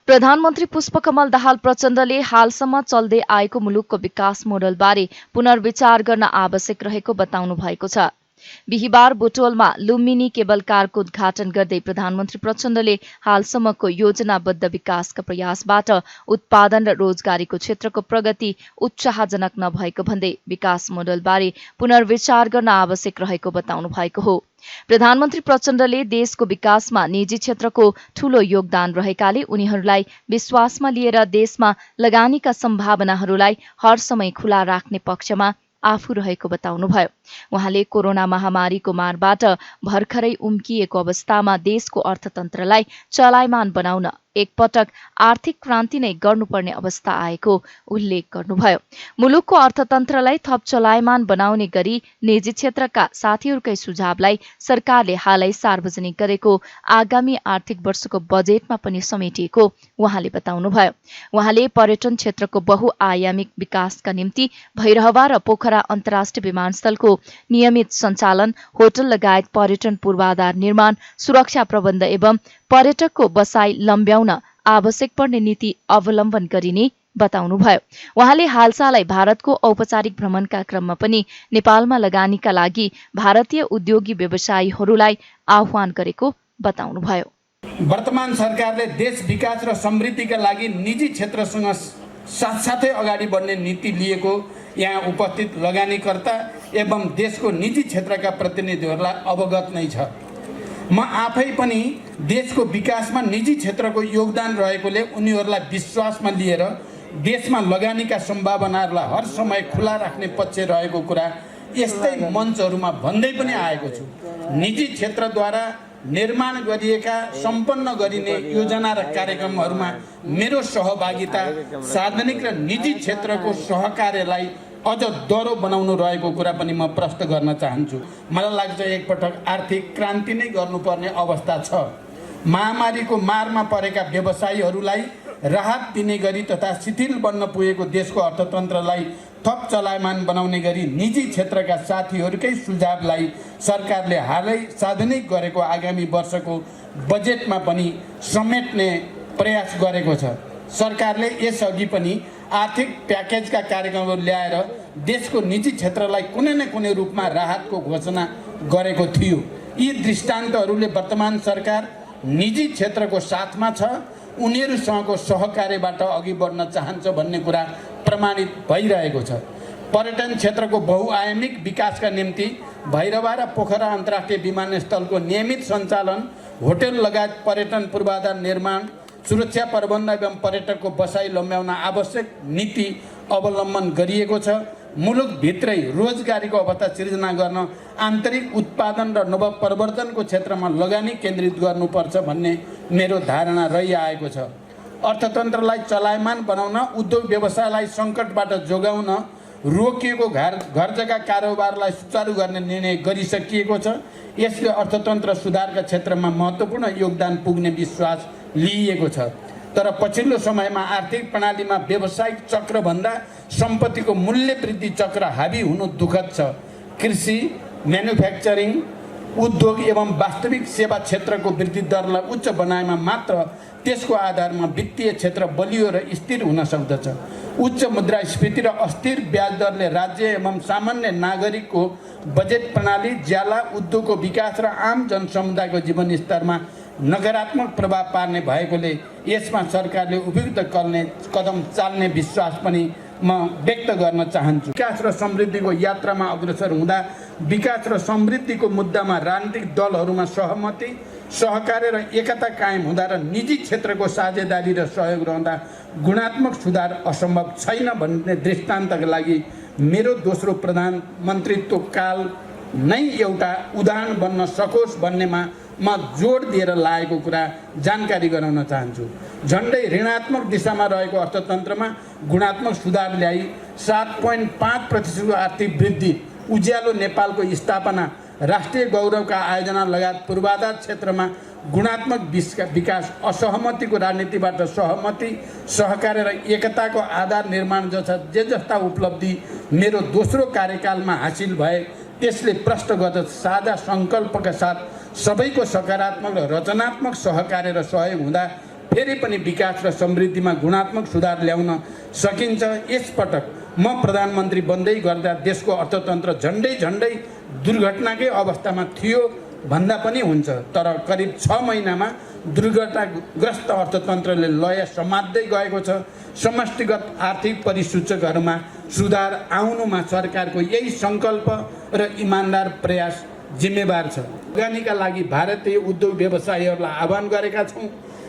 प्रधानमन्त्री पुष्पकमल दाहाल प्रचण्डले हालसम्म चल्दै आएको मुलुकको विकास मोडलबारे पुनर्विचार गर्न आवश्यक रहेको बताउनु भएको छ। बिहिबार बुटवलमा लुम्बिनी केबल कारको उद्घाटन गर्दै प्रधानमन्त्री प्रचण्डले हालसम्मको योजनाबद्ध विकासका प्रयासबाट उत्पादन र रोजगारीको क्षेत्रको प्रगति उत्साहजनक नभएको भन्दै विकास मोडलबारे पुनर्विचार गर्न आवश्यक रहेको बताउनु भएको हो। प्रधानमन्त्री प्रचण्डले देशको विकासमा निजी क्षेत्रको ठूलो योगदान रहेकाले उनीहरूलाई विश्वासमा लिएर देशमा लगानीका सम्भावनाहरूलाई हर समय खुला राख्ने पक्षमा आफू रहेको बताउनुभयो। उहाँले कोरोना महामारीको मारबाट भर्खरै उम्किएको अवस्थामा देशको अर्थतन्त्रलाई चलायमान बनाउन एकपटक आर्थिक क्रान्ति नै गर्नुपर्ने अवस्था आएको उल्लेख गर्नुभयो। मुलुकको अर्थतन्त्रलाई थप चलायमान बनाउने गरी निजी क्षेत्रका साथीहरूकै सुझावलाई सरकारले हालै सार्वजनिक गरेको आगामी आर्थिक वर्षको बजेटमा पनि समेटिएको उहाँले बताउनुभयो। उहाँले पर्यटन क्षेत्रको बहुआयामिक विकासका निम्ति भैरहवा र पोखरा अन्तर्राष्ट्रिय विमानस्थलको नियमित सञ्चालन, होटल लगायत पर्यटन पूर्वाधार निर्माण, सुरक्षा प्रबन्ध एवं पर्यटकको बसाई लम्ब्याउन आवश्यक पर्ने नीति अवलम्बन गरिने बताउनुभयो। उहाँले हालसालै भारतको औपचारिक भ्रमणका क्रममा पनि नेपालमा लगानीका लागि भारतीय उद्योगी व्यवसायीहरूलाई आह्वान गरेको बताउनुभयो। वर्तमान सरकारले देश विकास र समृद्धिका लागि निजी क्षेत्रसँग साथसाथै अगाडि बढ्ने नीति लिएको यहाँ उपस्थित लगानीकर्ता एवं देशको निजी क्षेत्रका प्रतिनिधिहरूलाई अवगत नै छ। म आफै पनि देशको विकासमा निजी क्षेत्रको योगदान रहेकोले उनीहरूलाई विश्वासमा लिएर देशमा लगानीका सम्भावनाहरूलाई हर समय खुला राख्ने पक्ष रहेको कुरा यस्तै मञ्चहरूमा भन्दै पनि आएको छु। निजी क्षेत्रद्वारा निर्माण गरिएका सम्पन्न गरिने योजना र कार्यक्रमहरूमा मेरो सहभागिता सार्वजनिक र निजी क्षेत्रको सहकार्यलाई अझ दह्रो बनाउनु रहेको कुरा पनि म प्रश्न गर्न चाहन्छु। मलाई लाग्छ एकपटक आर्थिक क्रान्ति नै गर्नुपर्ने अवस्था छ। महामारीको मारमा परेका व्यवसायीहरूलाई राहत दिने गरी तथा शिथिल बन्न पुगेको देशको अर्थतन्त्रलाई थप चलायमान बनाउने गरी निजी क्षेत्रका साथीहरूकै सुझावलाई सरकारले हालै सार्वजनिक गरेको आगामी वर्षको बजेटमा पनि समेट्ने प्रयास गरेको छ। सरकारले यसअघि पनि आर्थिक प्याकेजका कार्यक्रमहरू ल्याएर देशको निजी क्षेत्रलाई कुनै न कुनै रूपमा राहतको घोषणा गरेको थियो। यी दृष्टान्तहरूले वर्तमान सरकार निजी क्षेत्रको साथमा छ, उनीहरूसँगको सहकार्यबाट अघि बढ्न चाहन्छ भन्ने कुरा प्रमाणित भइरहेको छ। पर्यटन क्षेत्रको बहुआयामिक विकासका निम्ति भैरवा र पोखरा अन्तर्राष्ट्रिय विमानस्थलको नियमित सञ्चालन, होटल लगायत पर्यटन पूर्वाधार निर्माण, सुरक्षा प्रबन्ध एवं पर्यटकको बसाई लम्ब्याउन आवश्यक नीति अवलम्बन गरिएको छ। मुलुकभित्रै रोजगारीको अवस्था सिर्जना गर्न आन्तरिक उत्पादन र नवप्रवर्तनको क्षेत्रमा लगानी केन्द्रित गर्नुपर्छ भन्ने मेरो धारणा रहिआएको छ। अर्थतन्त्रलाई चलायमान बनाउन, उद्योग व्यवसायलाई सङ्कटबाट जोगाउन, रोकिएको घर जग्गा कारोबारलाई सुचारू गर्ने निर्णय गरिसकिएको छ। यसले अर्थतन्त्र सुधारका क्षेत्रमा महत्त्वपूर्ण योगदान पुग्ने विश्वास लिइएको छ। तर पछिल्लो समयमा आर्थिक प्रणालीमा व्यावसायिक चक्रभन्दा सम्पत्तिको मूल्य वृद्धि चक्र हावी हुनु दुःखद छ। कृषि, म्यानुफ्याक्चरिङ, उद्योग एवं वास्तविक सेवा क्षेत्रको वृद्धि दरलाई उच्च बनाएमा मात्र त्यसको आधारमा वित्तीय क्षेत्र बलियो र स्थिर हुन सक्दछ। उच्च मुद्रास्फीति र अस्थिर ब्याज दरले राज्य एवं सामान्य नागरिकको बजेट प्रणाली, ज्याला, उद्योगको विकास र आम जनसमुदायको जीवनस्तरमा नकारात्मक प्रभाव पार्ने भएकोले यसमा सरकारले उपयुक्त कदम चाल्ने विश्वास पनि म व्यक्त गर्न चाहन्छु। विकास र समृद्धिको यात्रामा अग्रसर हुँदा विकास र समृद्धिको मुद्दामा राजनीतिक दलहरूमा सहमति, सहकार्य र एकता कायम हुँदा र निजी क्षेत्रको साझेदारी र सहयोग रहँदा गुणात्मक सुधार असम्भव छैन भन्ने दृष्टान्तका लागि मेरो दोस्रो प्रधानमन्त्रीत्व काल नै एउटा उदाहरण बन्न सकोस् भन्नेमा म जोड दिएर लागेको कुरा जानकारी गराउन चाहन्छु। झन्डै ऋणात्मक दिशामा रहेको अर्थतन्त्रमा गुणात्मक सुधार ल्याई 7.5% आर्थिक वृद्धि, उज्यालो नेपालको स्थापना, राष्ट्रिय गौरवका आयोजना लगायत पूर्वाधार क्षेत्रमा गुणात्मक विकास, असहमतिको राजनीतिबाट सहमति, सहकार्य र एकताको आधार निर्माण जस्ता उपलब्धि मेरो दोस्रो कार्यकालमा हासिल भए त्यसले प्रश्न गर्दछ। साझा सङ्कल्पका साथ सबैको सकारात्मक र रचनात्मक सहकार्य र सहयोग हुँदा फेरि पनि विकास र समृद्धिमा गुणात्मक सुधार ल्याउन सकिन्छ। यसपटक म प्रधानमन्त्री बन्दै गर्दा देशको अर्थतन्त्र झन्डै दुर्घटनाकै अवस्थामा थियो भन्दा पनि हुन्छ। तर करिब 6 महिनामा दुर्घटनाग्रस्त अर्थतन्त्रले लय समात्दै गएको छ। समष्टिगत आर्थिक परिसूचकहरूमा सुधार आउनुमा सरकारको यही सङ्कल्प र इमान्दार प्रयास जिम्मेवार छ। लगानीका लागि भारतीय उद्योग व्यवसायीहरूलाई आह्वान गरेका छौँ।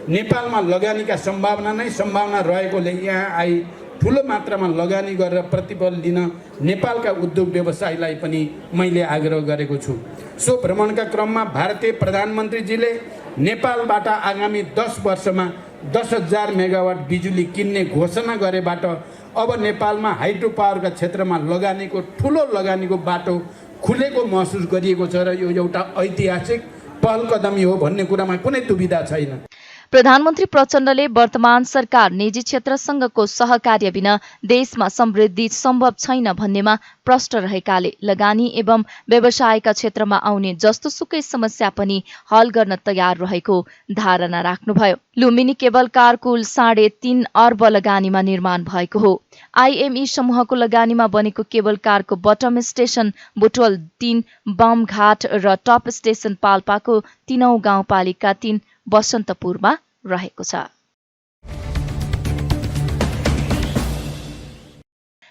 नेपालमा लगानीका सम्भावना रहेकोले यहाँ आई ठुलो मात्रामा लगानी गरेर प्रतिफल लिन नेपालका उद्योग व्यवसायीलाई पनि मैले आग्रह गरेको छु। सो भ्रमणका क्रममा भारतीय प्रधानमन्त्रीजीले नेपालबाट आगामी 10 वर्षमा 10,000 मेगावाट बिजुली किन्ने घोषणा गरेबाट अब नेपालमा हाइड्रो पावरका क्षेत्रमा ठुलो लगानीको बाटो खुलेको महसुस गरिएको छ र यो एउटा ऐतिहासिक पहल कदमी हो भन्ने कुरामा कुनै दुविधा छैन। प्रधानमन्त्री प्रचण्डले वर्तमान सरकार निजी क्षेत्रसँगको सहकार्य बिना देशमा समृद्धि सम्भव छैन भन्नेमा प्रष्ट रहेकाले लगानी एवं व्यवसायका क्षेत्रमा आउने जस्तोसुकै समस्या पनि हल गर्न तयार रहेको धारणा राख्नुभयो। लुम्बिनी केबल कार कुल 3.5 अर्ब लगानीमा निर्माण भएको हो। आइएमई समूहको लगानीमा बनेको केबल कारको बटम स्टेशन बुटवल 3, बमघाट र टप स्टेशन पाल्पाको 3औं गाउँपालिका 3 बसन्तपुरमा रहेको छ।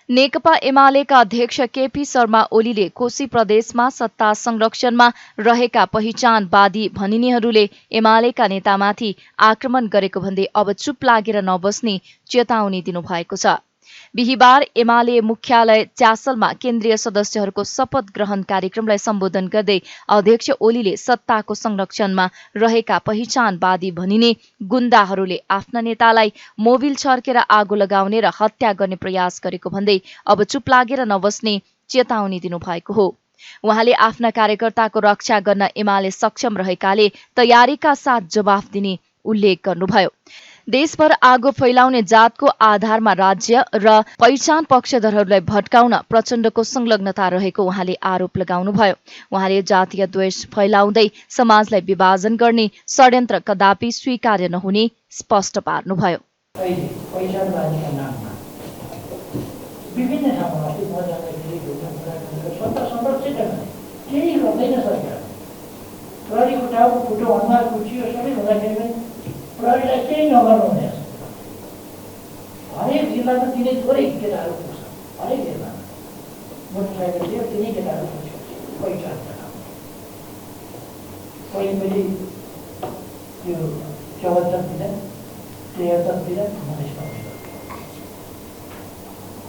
नेकपा एमालेका अध्यक्ष केपी शर्मा ओलीले कोशी प्रदेशमा सत्ता संरक्षणमा रहेका पहिचानवादी भनिनेहरूले एमालेका नेतामाथि आक्रमण गरेको भन्दै अब चुप लागेर नबस्ने चेतावनी दिनुभएको छ। बिहिबार एमाले मुख्यालय च्यासलमा केन्द्रीय सदस्यहरूको शपथ ग्रहण कार्यक्रमलाई सम्बोधन गर्दै अध्यक्ष ओलीले सत्ताको संरक्षणमा रहेका पहिचानवादी भनिने गुण्डाहरूले आफ्ना नेतालाई मोबिल छर्केर आगो लगाउने र हत्या गर्ने प्रयास गरेको भन्दै अब चुप लागेर नबस्ने चेतावनी दिनुभएको हो। उहाँले आफ्ना कार्यकर्ताको रक्षा गर्न एमाले सक्षम रहेकाले तयारीका साथ जवाफ दिने उल्लेख गर्नुभयो। देशभर आगो फैलाउने जातको आधारमा राज्य र पहिचान पक्षधरहरूलाई भट्काउन प्रचण्डको संलग्नता रहेको उहाँले आरोप लगाउनुभयो। उहाँले जातीय द्वेष फैलाउँदै समाजलाई विभाजन गर्ने षड्यन्त्र कदापि स्वीकार्य नहुने स्पष्ट पार्नुभयो। प्रहरीलाई केही नगर्नु हुनेछ। हरेक जिल्लामा तिनै थोरै केटाहरू पुग्छ। हरेक जिल्लामा मोटरसाइकल दियो तिनै केटाहरू पुग्छ। पहिचान पहिले मैले त्यो 74तिर 73तिर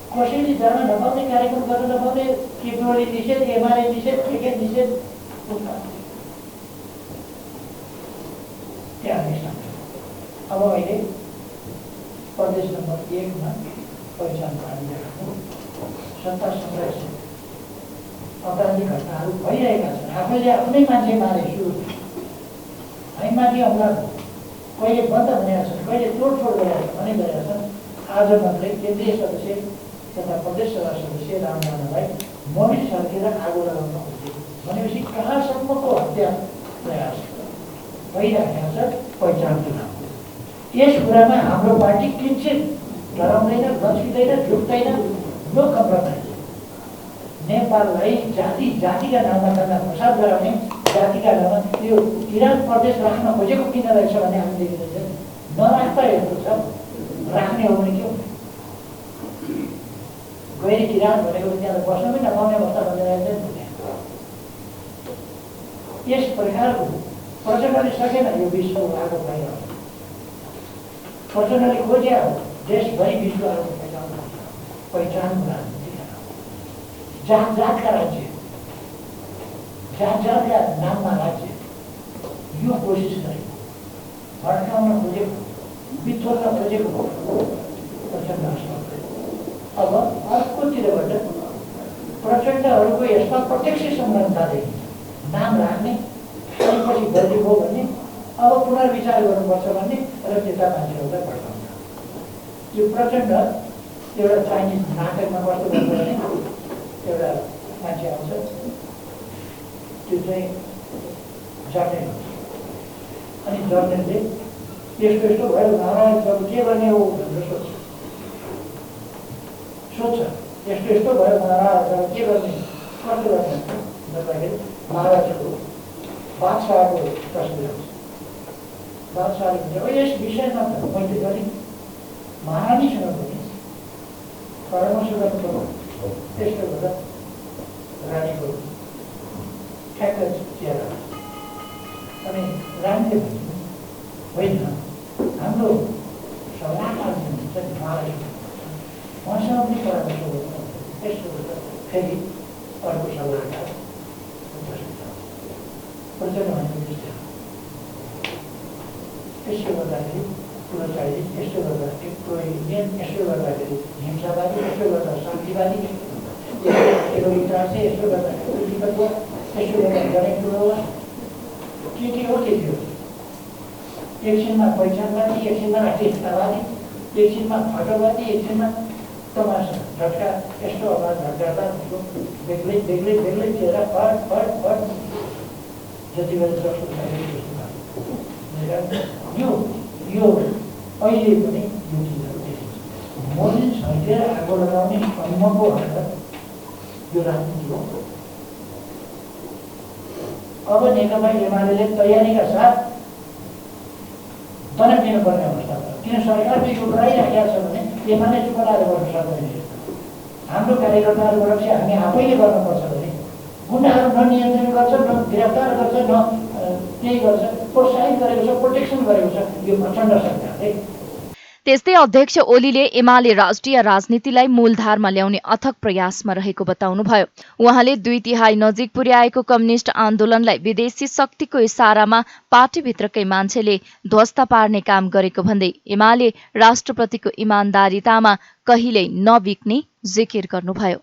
कसैले जान नपाउने, कार्यक्रम गर्न नपाउने, केपी निषेध, एमाले निषेध, के निषेध त्यहाँ अब अहिले प्रदेश नम्बर 1 मा पहिचान पारिरहेको सत्ता संरक्षण अपराधिक घटनाहरू भइरहेका छन्। आफैले आफ्नै मान्छे मारेछु, हामीमाथि हमला कहिले बन्द भनेका छन्, कहिले तोडफोड गरेका छन्। आज मात्रै केन्द्रीय सदस्य तथा प्रदेश सभा सदस्य रामनारायणलाई मोबिल छर्केर आगो लगाउन खोजेको भनेपछि कहाँसम्मको हत्या प्रयास भइरहेको छ पहिचानको नाम। यस कुरामा हाम्रो पार्टी किञ्चित डराउँदैन, लच्किँदैन, झुक्दैन। No compromise. नेपाललाई जातिका नाममा गर्न प्रसाद गराउने, जातिका नाममा यो किराँत प्रदेश राख्न खोजेको किन रहेछ भन्ने हामी देखिँदैछ। नराख्दा यस्तो छ, राख्ने हो भने के हो? गैर किराँत भनेको त्यहाँ बस्न पनि नपाउने अवस्था बनिरहेको छ। यस प्रकारको प्रचण्डले सकेन यो विश्व आगो भइरहेको। प्रचण्डले खोजे देशभरि विश्व आगो फैलाउन पहिचानको राजनीति जातका राज्य, जातका नाममा राज्य यो कोसिस गरेको, भड्काउन खोजेको, बिथोल्न खोजेको प्रचण्ड। अब अर्कोतिरबाट प्रचण्डहरूको यसमा प्रत्यक्ष संलग्नता देखिन्छ। नाम राख्ने अनि पछि गल्ती हो भन्ने, अब पुनर्विचार गर्नुपर्छ भन्ने र त्यता मान्छेहरूलाई भड्काउँछ। यो प्रचण्ड एउटा चाइनिज नाटकमा कस्तो गर्छ भने एउटा मान्छे आउँछ, त्यो चाहिँ जर्नल हुन्छ। अनि जर्नलले यस्तो यस्तो भयो नारायण जब के गर्ने हो भनेर सोध्छ यस्तो यस्तो भयो नारायण जब के गर्ने कस्तो गर्ने भन्दाखेरि महाराजको बादशाहको तस्बिर आउँछ। बादशाहले भन्छ यस विषयमा त मैले गरेँ महारानीसँग पनि परामर्श गर्नु त्यस्तो गर्दा रानीको ठ्याक्क चेहरा अनि रानीले भन्छ होइन हाम्रो सल्लाहकार हुन्छ नि महाराज उहाँसँग पनि परामर्श गर्नु त्यस्तो गर्दा फेरि अर्को सल्लाहकार यसो गर्दाखेरि ठुलो चाहिने यस्तो गर्दाखेरि प्रोइन्डियन यस्तो गर्दाखेरि हिंसावादी यस्तो गर्दा शान्तिवादी यस्तो गर्दाखेरि यस्तो गर्दा गर्ने कुरो के हो त्यो एकछिनमा पहिचानवादी एकछिनमा आर्थिकतावादी एकछिनमा फटोवादी एकछिनमा तमासा झट्का यस्तो आवाज झट्का बेग्लै बेग्लै बेग्लै चेहरा फट फट फट जति बेला जस्तो यो अहिले पनि युटिजहरू देखिन्छ। मोर्जिन सैतेर आगो लगाउने सम्मको भनेर यो राजनीति हो। अब नेकपा एमाले तयारीका साथ तनक दिनुपर्ने अवस्था छ। किन सरकारले यो गराइराखेका छ भने एमाले चुप लागेर गर्न सक्दैन। हाम्रो कार्यकर्ताहरूबाट चाहिँ हामी आफैले गर्नुपर्छ भने गुन्डाहरू न नियन्त्रण गर्छ न गिरफ्तार गर्छ न केही गर्छ प्रोत्साहित गरेको छ प्रोटेक्सन गरेको छ यो प्रचण्ड सरकारले। त्यस्तै अध्यक्ष ओलीले एमाले राष्ट्रिय राजनीतिलाई मूलधारमा ल्याउने अथक प्रयासमा रहेको बताउनुभयो। उहाँले 2/3 नजिक पुर्याएको कम्युनिष्ट आन्दोलनलाई विदेशी शक्तिको इसारामा पार्टीभित्रकै मान्छेले ध्वस्त पार्ने काम गरेको भन्दै एमाले राष्ट्रप्रतिको इमान्दारितामा कहिल्यै नबिक्ने जिकिर गर्नुभयो।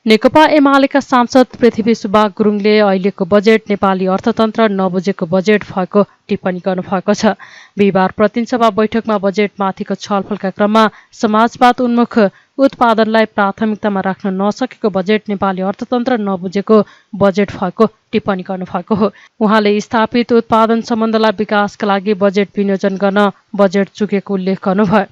नेकपा एमालेका सांसद पृथ्वी सुब्बा गुरुङले अहिलेको बजेट नेपाली अर्थतन्त्र नबुझेको बजेट भएको टिप्पणी गर्नुभएको छ। बिहिबार प्रतिनिधिसभा बैठकमा बजेटमाथिको छलफलका क्रममा समाजवाद उन्मुख उत्पादनलाई प्राथमिकतामा राख्न नसकेको बजेट नेपाली अर्थतन्त्र नबुझेको बजेट भएको टिप्पणी गर्नुभएको हो। उहाँले स्थापित उत्पादन सम्बन्धलाई विकासका लागि बजेट विनियोजन गर्न बजेट चुकेको उल्लेख गर्नुभयो।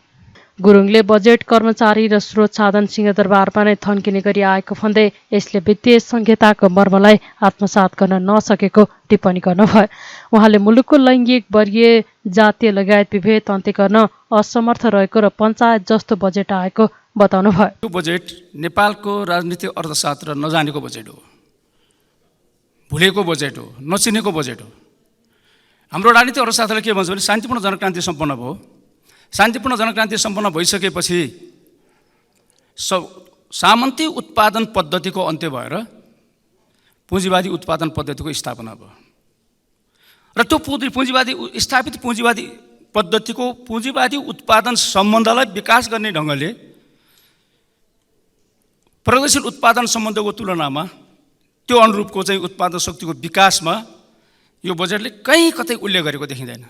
गुरुङले बजेट कर्मचारी र स्रोत साधन सिंहदरबारमा नै थन्किने गरी आएको भन्दै यसले वित्तीय संहिताको मर्मलाई आत्मसात गर्न नसकेको टिप्पणी गर्नुभयो। उहाँले मुलुकको लैङ्गिक वर्गीय जातीय लगायत विभेद अन्त्य गर्न असमर्थ रहेको र पञ्चायत जस्तो बजेट आएको बताउनुभयो। यो बजेट नेपालको राजनीतिक अर्थशास्त्र नजानेको बजेट हो, भुलेको बजेट हो, नचिनेको बजेट हो। हाम्रो राजनीतिक अर्थशास्त्रले के भन्छ भने शान्तिपूर्ण जनक्रान्ति सम्पन्न भयो। शान्तिपूर्ण जनक्रान्ति सम्पन्न भइसकेपछि सामन्ती उत्पादन पद्धतिको अन्त्य भएर पुँजीवादी उत्पादन पद्धतिको स्थापना भयो र त्यो पुँजीवादी स्थापित पुँजीवादी पद्धतिको पुँजीवादी उत्पादन सम्बन्धलाई विकास गर्ने ढङ्गले प्रगतिशील उत्पादन सम्बन्धको तुलनामा त्यो अनुरूपको चाहिँ उत्पादन शक्तिको विकासमा यो बजेटले कहीँ कतै उल्लेख गरेको देखिँदैन।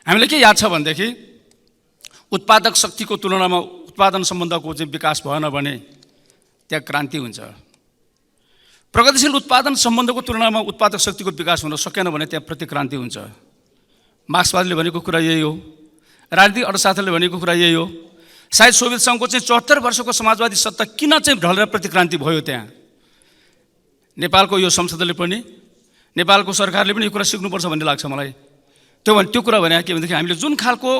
हामीलाई के याद छ भनेदेखि उत्पादक शक्तिको तुलनामा उत्पादन सम्बन्धको चाहिँ विकास भएन भने त्यहाँ क्रान्ति हुन्छ। प्रगतिशील उत्पादन सम्बन्धको तुलनामा उत्पादक शक्तिको विकास हुन सकेन भने त्यहाँ प्रतिक्रान्ति हुन्छ। मार्क्सवादीले भनेको कुरा यही हो, राजनीतिक अर्थशास्त्रले भनेको कुरा यही हो। सायद सोभियत सङ्घको चाहिँ 74 वर्षको समाजवादी सत्ता किन चाहिँ ढलेर प्रतिक्रान्ति भयो त्यहाँ। नेपालको यो संसदले पनि नेपालको सरकारले पनि यो कुरा सिक्नुपर्छ भन्ने लाग्छ मलाई। त्यो कुरा भने के भनेदेखि हामीले जुन खालको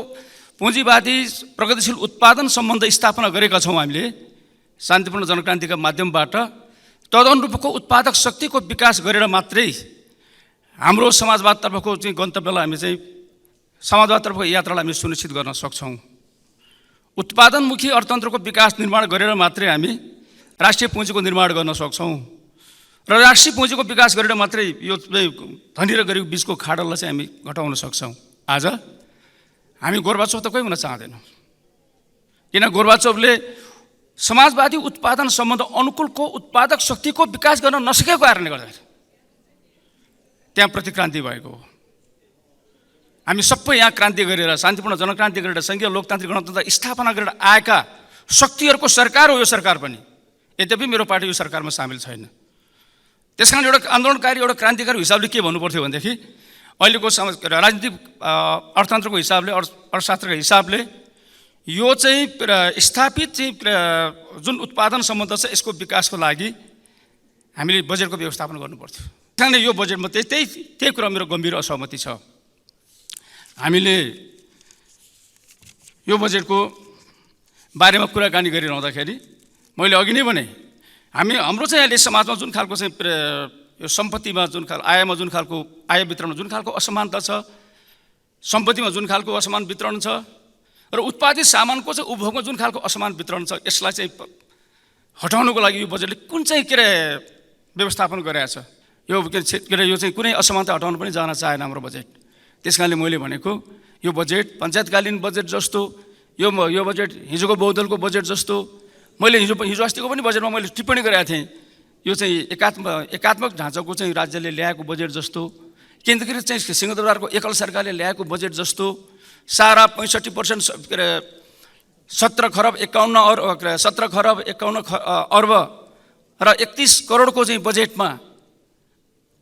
पुँजीवादी प्रगतिशील उत्पादन सम्बन्ध स्थापना गरेका छौँ हामीले शान्तिपूर्ण जनक्रान्तिका माध्यमबाट तदनुरूपको उत्पादक शक्तिको विकास गरेर मात्रै हाम्रो समाजवादतर्फको चाहिँ गन्तव्यलाई हामी चाहिँ समाजवादतर्फको यात्रालाई हामी सुनिश्चित गर्न सक्छौँ। उत्पादनमुखी अर्थतन्त्रको विकास निर्माण गरेर मात्रै हामी राष्ट्रिय पुँजीको निर्माण गर्न सक्छौँ र राष्ट्रिय पुँजीको विकास गरेर मात्रै यो धनी र गरिब बिचको खाडललाई चाहिँ हामी घटाउन सक्छौँ। आज हामी गोर्बाचोभ त कोही हुन चाहँदैनौँ, किन गोर्बाचोभले समाजवादी उत्पादन सम्बन्ध अनुकूलको उत्पादक शक्तिको विकास गर्न नसकेको कारणले गर्दाखेरि त्यहाँ प्रतिक्रान्ति भएको हो। हामी सबै यहाँ क्रान्ति गरेर शान्तिपूर्ण जनक्रान्ति गरेर सङ्घीय लोकतान्त्रिक गणतन्त्र स्थापना गरेर आएका शक्तिहरूको सरकार हो यो सरकार पनि। यद्यपि मेरो पार्टी यो सरकारमा सामेल छैन, त्यस कारण एउटा आन्दोलनकारी एउटा क्रान्तिकारी हिसाबले के भन्नु पर्थ्यो भनेदेखि अहिलेको राजनीतिक अर्थतन्त्रको हिसाबले अर्थशास्त्रको हिसाबले यो चाहिँ स्थापित चाहिँ जुन उत्पादन सम्बन्ध छ यसको विकासको लागि हामीले बजेटको व्यवस्थापन गर्नुपर्थ्यो। किनभने यो बजेटमा त्यही कुरा मेरो गम्भीर असहमति छ। हामीले यो बजेटको बारेमा कुराकानी गरिरहँदाखेरि मैले अघि नै भने हाम्रो चाहिँ अहिले समाजमा जुन खालको चाहिँ यो सम्पत्तिमा जुन खालको आयमा जुन खालको आय वितरणमा जुन खालको असमानता छ, सम्पत्तिमा जुन खालको असमान वितरण छ र उत्पादित सामानको चाहिँ उपभोगमा जुन खालको असमान वितरण छ, यसलाई चाहिँ हटाउनको लागि यो बजेटले कुन चाहिँ व्यवस्थापन गरेको छ। यो चाहिँ कुनै असमानता हटाउन पनि जान चाहेन हाम्रो बजेट। त्यस कारणले मैले भनेको यो बजेट पञ्चायतकालीन बजेट जस्तो, यो बजेट हिजोको बहुदलको बजेट जस्तो, मैले हिजो अस्तिको पनि बजेटमा मैले टिप्पणी गरेका थिएँ, यो चाहिँ एकात्मक ढाँचाको चाहिँ राज्यले ल्याएको बजेट जस्तो, केन्द्रीकृत चाहिँ सिंहदरबारको एकल सरकारले ल्याएको बजेट जस्तो, सारा 65% 17 खरब 51 अर्ब र 31 करोडको चाहिँ बजेटमा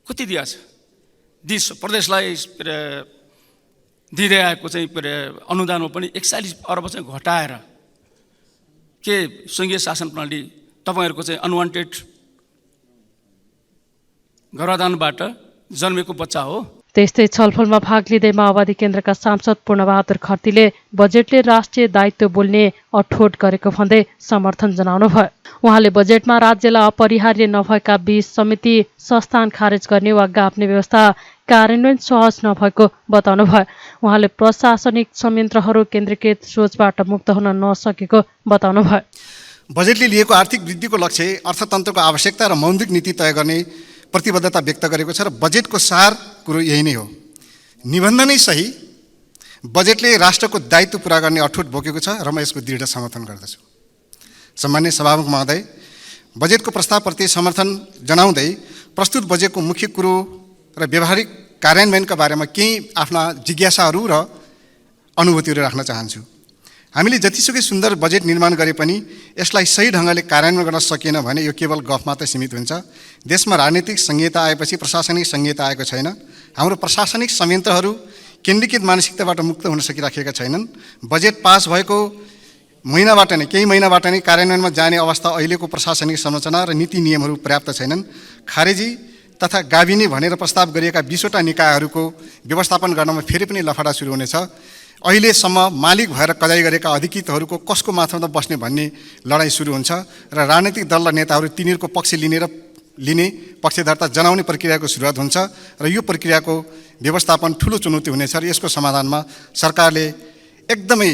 कति दिएको छ? प्रदेशलाई दिइरहेको चाहिँ अनुदानमा पनि 41 अर्ब चाहिँ घटाएर के सङ्घीय शासन प्रणाली तपाईँहरूको चाहिँ अनवान्टेड गर्भाधानबाट जन्मेको बच्चा हो? त्यस्तै छलफलमा भाग लिँदै माओवादी केन्द्रका सांसद पूर्णबहादुर खर्तीले बजेटले राष्ट्रिय दायित्व बोल्ने अठोट गरेको भन्दै समर्थन जनाउनु भयो। उहाँले बजेटमा राज्यलाई अपरिहार्य नभएका 20 समिति संस्थान खारेज गर्ने वा गाप्ने व्यवस्था कार्यान्वयन सहज नभएको बताउनु भयो। उहाँले प्रशासनिक संयन्त्रहरू केन्द्रीकृत सोचबाट मुक्त हुन नसकेको बताउनु भयो। बजेटले लिएको आर्थिक वृद्धिको लक्ष्य अर्थतन्त्रको आवश्यकता र मौद्रिक नीति तय गर्ने प्रतिबद्धता व्यक्त गरेको छ र बजेटको सार कुरो यही नै हो। निबन्ध नै सही, बजेटले राष्ट्रको दायित्व पुरा गर्ने अठोट बोकेको छ र म यसको दृढ समर्थन गर्दछु। सम्मान्य सभामुख महोदय, बजेटको प्रस्तावप्रति समर्थन जनाउँदै प्रस्तुत बजेटको मुख्य कुरो र व्यावहारिक कार्यान्वयनका बारेमा केही आफ्ना जिज्ञासाहरू र अनुभूतिहरू राख्न चाहन्छु। हामीले जतिसुकै सुन्दर बजेट निर्माण गरे पनि यसलाई सही ढङ्गले कार्यान्वयन गर्न सकिएन भने यो केवल गफ मात्रै सीमित हुन्छ। देशमा राजनीतिक संहिता आएपछि प्रशासनिक संहिता आएको छैन। हाम्रो प्रशासनिक संयन्त्रहरू केन्द्रीकृत मानसिकताबाट मुक्त हुन सकिराखेका छैनन्। बजेट पास भएको केही महिनाबाट नै कार्यान्वयनमा जाने अवस्था अहिलेको प्रशासनिक संरचना र नीति नियमहरू पर्याप्त छैनन्। खारेजी तथा गाभिने भनेर प्रस्ताव गरिएका 20 वटा निकायहरूको व्यवस्थापन गर्नमा फेरि पनि लफडा सुरु हुनेछ। अहिलेसम्म मालिक भएर कदाइ गरेका अधिकृतहरूको कसको माथामा बस्ने भन्ने लडाइँ सुरु हुन्छ र राजनैतिक दल र नेताहरू तिनीहरूको पक्ष लिने पक्षधरता जनाउने प्रक्रियाको सुरुवात हुन्छ र यो प्रक्रियाको व्यवस्थापन ठुलो चुनौती हुनेछ र यसको समाधानमा सरकारले एकदमै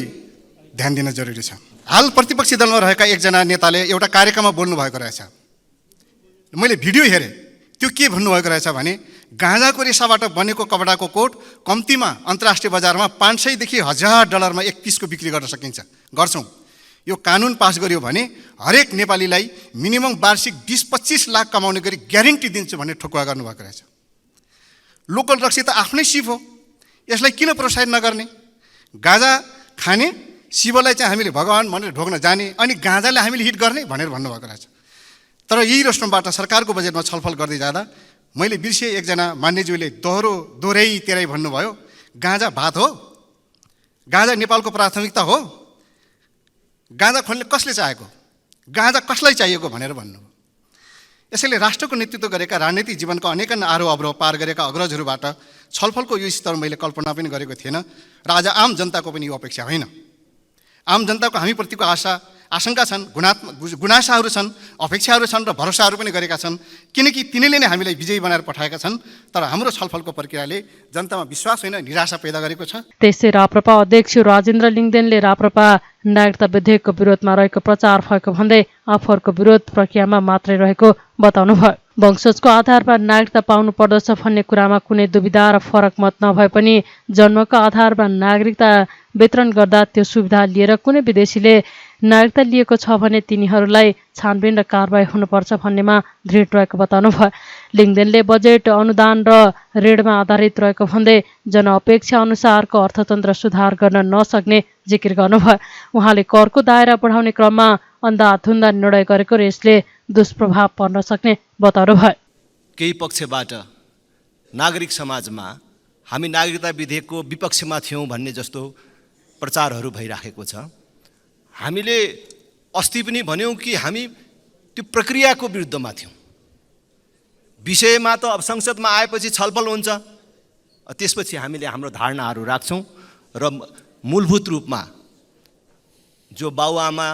ध्यान दिन जरुरी छ। हाल प्रतिपक्षी दलमा रहेका एकजना नेताले एउटा कार्यक्रममा बोल्नु भएको रहेछ। मैले भिडियो हेरेँ। त्यो के भन्नुभएको रहेछ भने गाँजाको रेसाबाट बनेको कपडाको कोट कम्तीमा अन्तर्राष्ट्रिय बजारमा $500 देखि $1000 एक पिसको बिक्री गर्न गर्छौँ। यो कानुन पास गर्यो भने हरेक नेपालीलाई मिनिमम वार्षिक 20-25 लाख कमाउने गरी ग्यारेन्टी दिन्छु भन्ने ठोकुवा गर्नुभएको रहेछ। लोकल रक्सी त आफ्नै सिप हो, यसलाई किन प्रोत्साहित नगर्ने? गाँजा खाने शिवलाई चाहिँ हामीले भगवान भनेर ढोक्न जाने अनि गाँजालाई हामीले हिट गर्ने भनेर भन्नुभएको रहेछ। तर यही रोस्टमबाट सरकारको बजेटमा छलफल गर्दै जाँदा मैले बिर्सेँ, एकजना मान्यज्यूले दोहोऱ्याइ तेह्रै भन्नुभयो, गाँजा भात हो, गाँजा नेपालको प्राथमिकता हो, गाँजा खोल्ने कसले चाहेको, गाँजा कसलाई चाहिएको भनेर भन्नुभयो। यसैले राष्ट्रको नेतृत्व गरेका राजनीतिक जीवनको अनेकन आरोह अवरोह पार गरेका अग्रजहरूबाट छलफलको यो स्तर मैले कल्पना पनि गरेको थिएन र आज आम जनताको पनि यो अपेक्षा होइन। आम जनताको हामीप्रतिको आशंका छन्, गुनासाहरू छन्, अपेक्षाहरू छन् र भरोसाहरू पनि गरेका छन्, किनकि तिनीले नै हामीलाई विजयी बनाएर पठाएका छन्। तर हाम्रो छलफलको प्रक्रियाले जनतामा विश्वास होइन, निराशा पैदा गरेको छ। त्यसै राप्रपा अध्यक्ष राजेन्द्र लिङदेनले राप्रपा नागरिकता विधेयकको विरोधमा रहेको प्रचार भएको भन्दै आफूहरूको विरोध प्रक्रियामा मात्रै रहेको बताउनु भयो। वंशजको आधारमा नागरिकता पाउनु पर्दछ भन्ने कुरामा कुनै दुविधा र फरक मत नभए पनि जन्मको आधारमा नागरिकता वितरण गर्दा त्यो सुविधा लिएर कुनै विदेशीले नागरिकता लिएको छ भने तिनीहरूलाई छानबिन र कारबाही हुनुपर्छ भन्नेमा दृढ रहेको बताउनु भयो। लिङदेनले बजेट अनुदान र ऋणमा आधारित रहेको भन्दै जनअपेक्षा अनुसारको अर्थतन्त्र सुधार गर्न नसक्ने जिकिर गर्नुभयो। उहाँले करको दायरा बढाउने क्रममा अन्धाधुन्दा निर्णय गरेको र यसले दुष्प्रभाव पर्न सक्ने बताउनु भयो। केही पक्षबाट नागरिक समाजमा हामी नागरिकता विधेयकको विपक्षमा थियौँ भन्ने जस्तो प्रचारहरू भइराखेको छ। हामीले अस्ति पनि भन्यौँ कि हामी त्यो प्रक्रियाको विरुद्धमा थियौँ। विषयमा त अब संसदमा आएपछि छलफल हुन्छ, त्यसपछि हामीले हाम्रो धारणाहरू राख्छौँ र मूलभूत रूपमा जो बाबुआमा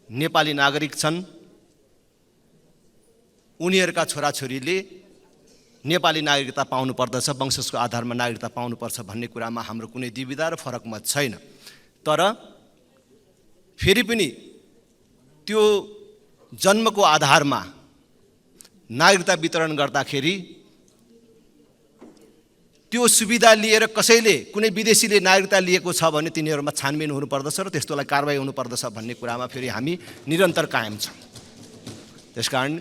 नेपाली नागरिक छन् उनीहरूका छोराछोरीले नेपाली नागरिकता पाउनुपर्दछ, वंशजको आधारमा नागरिकता पाउनुपर्छ भन्ने कुरामा हाम्रो कुनै द्विविधा र फरक मत छैन। तर फेरि पनि त्यो जन्मको आधारमा नागरिकता वितरण गर्दाखेरि त्यो सुविधा लिएर कसैले कुनै विदेशीले नागरिकता लिएको छ भने तिनीहरूमा छानबिन हुनुपर्दछ र त्यस्तोलाई कारबाही हुनुपर्दछ भन्ने कुरामा फेरि हामी निरन्तर कायम छौँ। त्यसकारण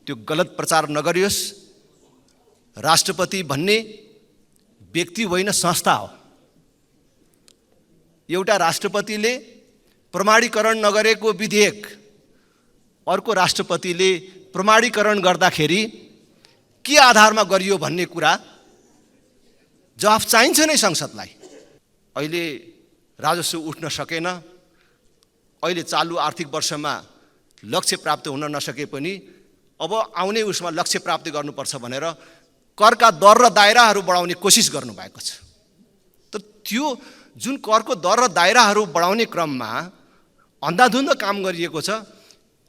त्यो गलत प्रचार नगरियोस्। राष्ट्रपति भन्ने व्यक्ति होइन, संस्था हो। एउटा राष्ट्रपतिले प्रमाणीकरण नगरेको विधेयक अर्को राष्ट्रपतिले प्रमाणीकरण गर्दाखेरि के आधारमा गरियो भन्ने कुरा जवाफ चाहिन्छ नै संसदलाई। अहिले राजस्व उठ्न सकेन, अहिले चालु आर्थिक वर्षमा लक्ष्य प्राप्त हुन नसके पनि अब आउने उसमा लक्ष्य प्राप्ति गर्नुपर्छ भनेर करका दर र दायराहरू बढाउने कोसिस गर्नुभएको छ। त त्यो जुन करको दर र दायराहरू बढाउने क्रममा अन्धाधुन्ध काम गरिएको छ,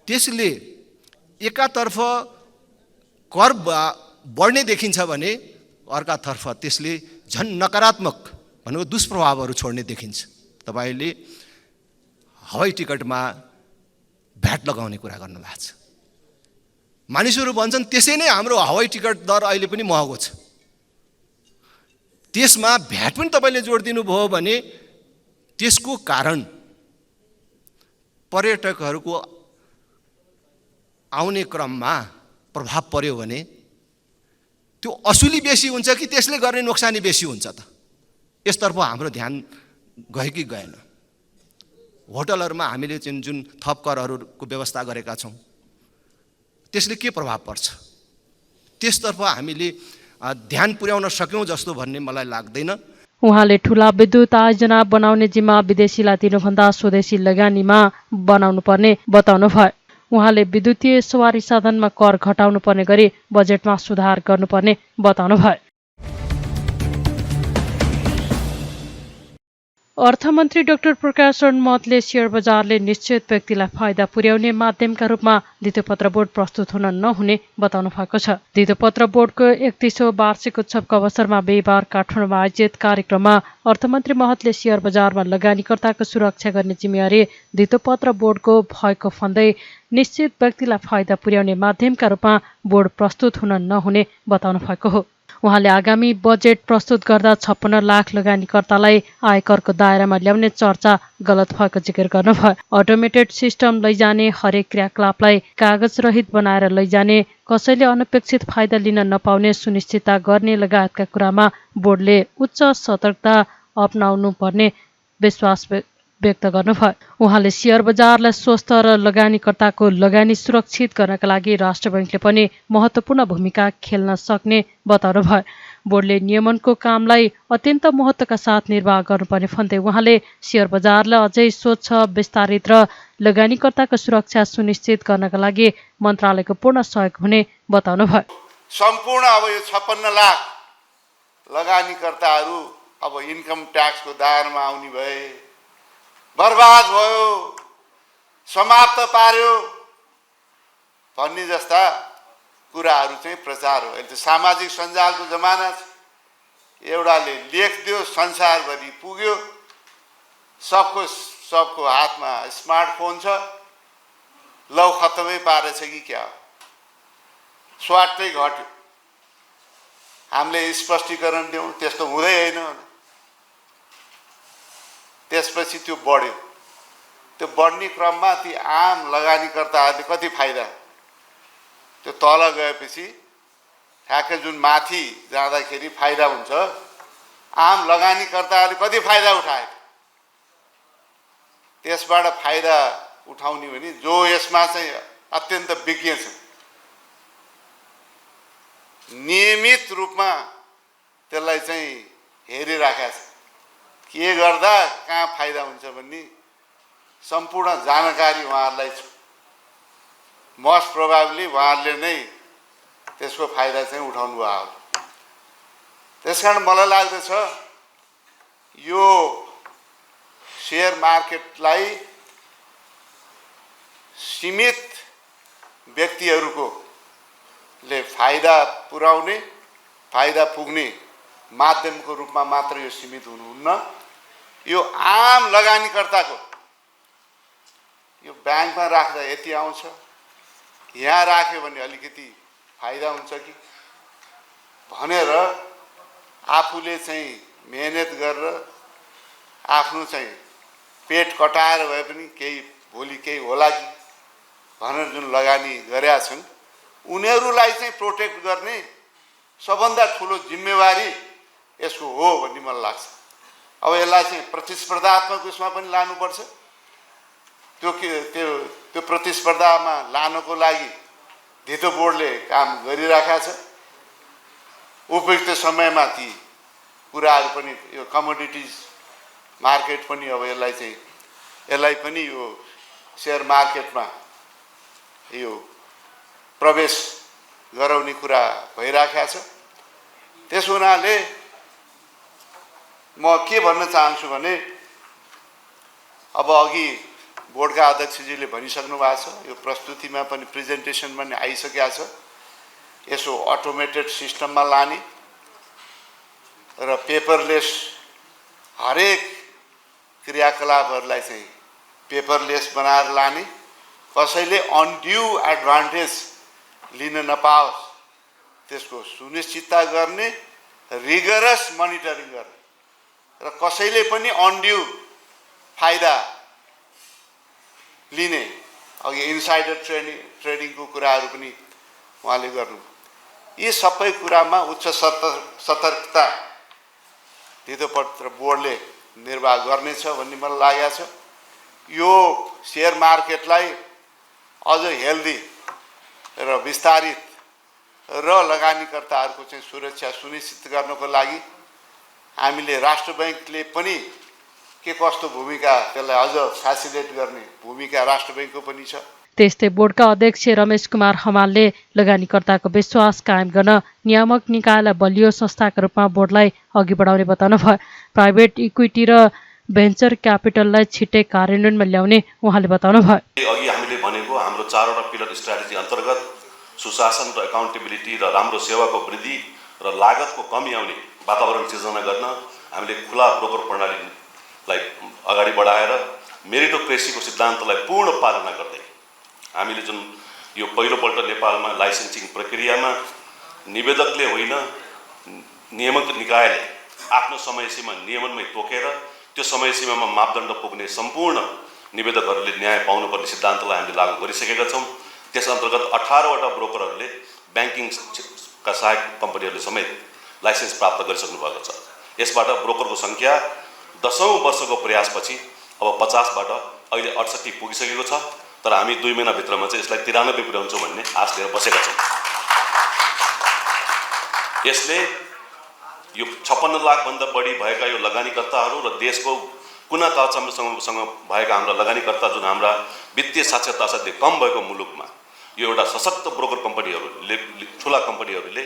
त्यसले एकातर्फ कर बढ्ने देखिन्छ भने अर्कातर्फ त्यसले झन् नकारात्मक भनेको दुष्प्रभावहरू छोड्ने देखिन्छ। तपाईँले हवाई टिकटमा भ्याट लगाउने कुरा गर्नुभएको छ। मानिसहरू भन्छन् त्यसै नै हाम्रो हवाई टिकट दर अहिले पनि महँगो छ। त्यसमा भ्याट पनि तपाईँले जोड दिनुभयो भने त्यसको कारण पर्यटकहरूको आउने क्रममा प्रभाव पर्यो भने त्यो असुली बेसी हुन्छ कि त्यसले गर्ने नोक्सानी बेसी हुन्छ त? यसतर्फ हाम्रो ध्यान गयो कि गएन? होटलहरूमा हामीले जुन थप करहरूको व्यवस्था गरेका छौँ त्यसले के प्रभाव पर्छ? त्यसतर्फ हामीले ध्यान पुर्याउन सक्यौँ जस्तो भन्ने मलाई लाग्दैन। उहाँले ठूला विद्युत आयोजना बनाउने जिम्मा विदेशीलाई दिनुभन्दा स्वदेशी लगानीमा बनाउनु पर्ने बताउनुभयो। उहाँले विद्युतीय सवारी साधनमा कर घटाउनु पर्ने गरी बजेटमा सुधार गर्नुपर्ने बताउनुभयो। अर्थमन्त्री डाक्टर प्रकाश शरण मतले शेयर बजारले निश्चित व्यक्तिलाई फाइदा पुर्याउने माध्यमका रूपमा धितोपत्र बोर्ड प्रस्तुत हुन नहुने बताउनु भएको छ। धितोपत्र बोर्डको 31औं वार्षिक उत्सवको अवसरमा बिहीबार काठमाडौँमा आयोजित कार्यक्रममा अर्थमन्त्री महतले शेयर बजारमा लगानीकर्ताको सुरक्षा गर्ने जिम्मेवारी धितोपत्र बोर्डको भएको भन्दै निश्चित व्यक्तिलाई फाइदा पुर्याउने माध्यमका रूपमा बोर्ड प्रस्तुत हुन नहुने बताउनु भएको हो। उहाँले आगामी बजेट प्रस्तुत गर्दा 56 लाख लगानीकर्तालाई आयकरको दायरामा ल्याउने चर्चा गलत भएको जिकिर गर्नुभयो। अटोमेटेड सिस्टम लैजाने, हरेक क्रियाकलापलाई कागज रहित बनाएर लैजाने, कसैले अनपेक्षित फाइदा लिन नपाउने सुनिश्चितता गर्ने लगायतका कुरामा बोर्डले उच्च सतर्कता अपनाउनु पर्ने विश्वास व्यक्त गर्नुभयो। उहाँले शेयर बजारलाई स्वस्थ र लगानीकर्ताको लगानी सुरक्षित गर्नका लागि राष्ट्र बैंकले पनि महत्त्वपूर्ण भूमिका खेल्न सक्ने बताउनुभयो। बोर्डले नियमनको कामलाई अत्यन्त महत्त्वका साथ निर्वाह गर्नुपर्ने भन्दै उहाँले शेयर बजारलाई अझै स्वच्छ, विस्तारित र लगानीकर्ताको सुरक्षा सुनिश्चित गर्नका लागि मन्त्रालयको पूर्ण सहयोग हुने बताउनुभयो। सम्पूर्ण अब यो 56 लाख लगानीकर्ताहरू अब इन्कम ट्याक्सको दायरामा आउने भए, बर्बाद भयो, समाप्त पार्यो भन्ने जस्ता कुराहरू चाहिँ प्रचार हो। अहिले सामाजिक सञ्जालको जमाना छ। एउटाले लेखिदियो, संसारभरि पुग्यो, सबको हातमा स्मार्टफोन छ, लौ खत्तमै पारेछ कि क्या हो? स्वाटै घट्यो। हामीले स्पष्टीकरण दियौँ, त्यस्तो हुँदै होइन। त्यसपछि त्यो बढ्यो। त्यो बढ्ने क्रममा ती आम लगानीकर्ताहरूले कति फाइदा, त्यो तल गएपछि ठ्याक्कै जुन माथि जाँदाखेरि फाइदा हुन्छ, आम लगानीकर्ताहरूले कति फाइदा उठाए, त्यसबाट फाइदा उठाउने भने जो यसमा चाहिँ अत्यन्त विज्ञ छ, नियमित रूपमा त्यसलाई चाहिँ हेरिराखेका छ। के गर्दा कहाँ फाइदा हुन्छ भन्ने सम्पूर्ण जानकारी उहाँहरूलाई छ। मोस्ट प्रोभाबली उहाँहरूले नै त्यसको फाइदा चाहिँ उठाउनु भयो होला। त्यसकारण मलाई लाग्दछ यो सेयर मार्केटलाई सीमित व्यक्तिहरूले फाइदा पुर्याउने, फाइदा पुग्ने माध्यमको रूपमा मात्र यो सीमित हुनुहुन्न। यो आम लगानीकर्ताको यो ब्याङ्कमा राख्दा यति आउँछ, यहाँ राख्यो भने अलिकति फाइदा हुन्छ कि भनेर आफूले चाहिँ मेहनत गरेर आफ्नो चाहिँ पेट कटाएर भए पनि केही भोलि केही होला कि भनेर जुन लगानी गरेका छन् उनीहरूलाई चाहिँ प्रोटेक्ट गर्ने सबभन्दा ठुलो जिम्मेवारी यसको हो भन्ने मलाई लाग्छ। अब यसलाई चाहिँ प्रतिस्पर्धात्मक उसमा पनि लानुपर्छ। त्यो प्रतिस्पर्धामा लानको लागि धितो बोर्डले काम गरिराखेको छ। उपयुक्त समयमा ती कुराहरू पनि यो कमोडिटिज मार्केट पनि अब यसलाई पनि यो सेयर मार्केटमा यो प्रवेश गराउने कुरा भइराखेको छ। त्यस हुनाले म के भन्न चाहन्छु भने अब अघि बोर्डका अध्यक्षजीले भनिसक्नु भएको छ, यो प्रस्तुतिमा पनि प्रेजेन्टेसनमा पनि आइसकेको छ। यसो अटोमेटेड सिस्टममा लाने र पेपरलेस हरेक क्रियाकलापहरूलाई चाहिँ पेपरलेस बनाएर लाने, कसैले अनड्यू एडभान्टेज लिन नपाओस् त्यसको सुनिश्चितता गर्ने, रिगरस मोनिटरिङ गर्ने र कसैले पनि अनड्यू फाइदा लिने, अघि इनसाइडर ट्रेडिङको कुराहरू पनि उहाँले गर्नु। यी सबै कुरामा उच्च सतर्कता धितोपत्र बोर्डले निर्वाह गर्नेछ भन्ने मलाई लागेको छ। यो सेयर मार्केटलाई अझ हेल्दी र विस्तारित र लगानीकर्ताहरूको चाहिँ सुरक्षा सुनिश्चित गर्नको लागि हामीले राष्ट्र बैङ्कले पनि के कस्तो भूमिका, त्यसलाई अझ फेसिलिटेट गर्ने भूमिका राष्ट्र बैङ्कको पनि छ। त्यस्तै बोर्डका अध्यक्ष रमेश कुमार हमालले लगानीकर्ताको विश्वास कायम गर्न नियामक निकायलाई बलियो संस्थाका रूपमा बोर्डलाई अघि बढाउने बताउनुभयो। प्राइभेट इक्विटी र भेन्चर क्यापिटललाई छिट्टै कार्यान्वयनमा ल्याउने उहाँले बताउनुभयो। अघि हामीले भनेको हाम्रो 4वटा पिलर स्ट्राटेजी अन्तर्गत सुशासन र एकाउन्टेबिलिटी र राम्रो सेवाको वृद्धि र लागतको कमी आउने वातावरण सिर्जना गर्न हामीले खुला ब्रोकर प्रणालीलाई अगाडि बढाएर मेरिटोक्रेसीको सिद्धान्तलाई पूर्ण पालना गर्दै हामीले जुन यो पहिलोपल्ट नेपालमा लाइसेन्सिङ प्रक्रियामा निवेदकले होइन नियामक निकायले आफ्नो समयसीमा नियमनमै तोकेर त्यो समयसीमामा मापदण्ड पुग्ने सम्पूर्ण निवेदकहरूले न्याय पाउनुपर्ने सिद्धान्तलाई हामीले लागू गरिसकेका छौँ। त्यस अन्तर्गत 18वटा ब्रोकरहरूले ब्याङ्किङका सहायक कम्पनीहरूले समेत लाइसेन्स प्राप्त गरिसक्नु भएको छ। यसबाट ब्रोकरको सङ्ख्या 10औं वर्षको प्रयासपछि अब 50बाट अहिले 68 पुगिसकेको छ। तर हामी 2 महिनाभित्रमा चाहिँ यसलाई 93 पुर्याउँछौँ भन्ने आश लिएर बसेका छौँ। यसले यो 56 लाखभन्दा बढी भएका यो लगानीकर्ताहरू र देशको कुना काप्चासँग भएका हाम्रा लगानीकर्ता जुन हाम्रा वित्तीय साक्षरता असाध्यै कम भएको मुलुकमा यो एउटा सशक्त ब्रोकर कम्पनीहरूले, ठुला कम्पनीहरूले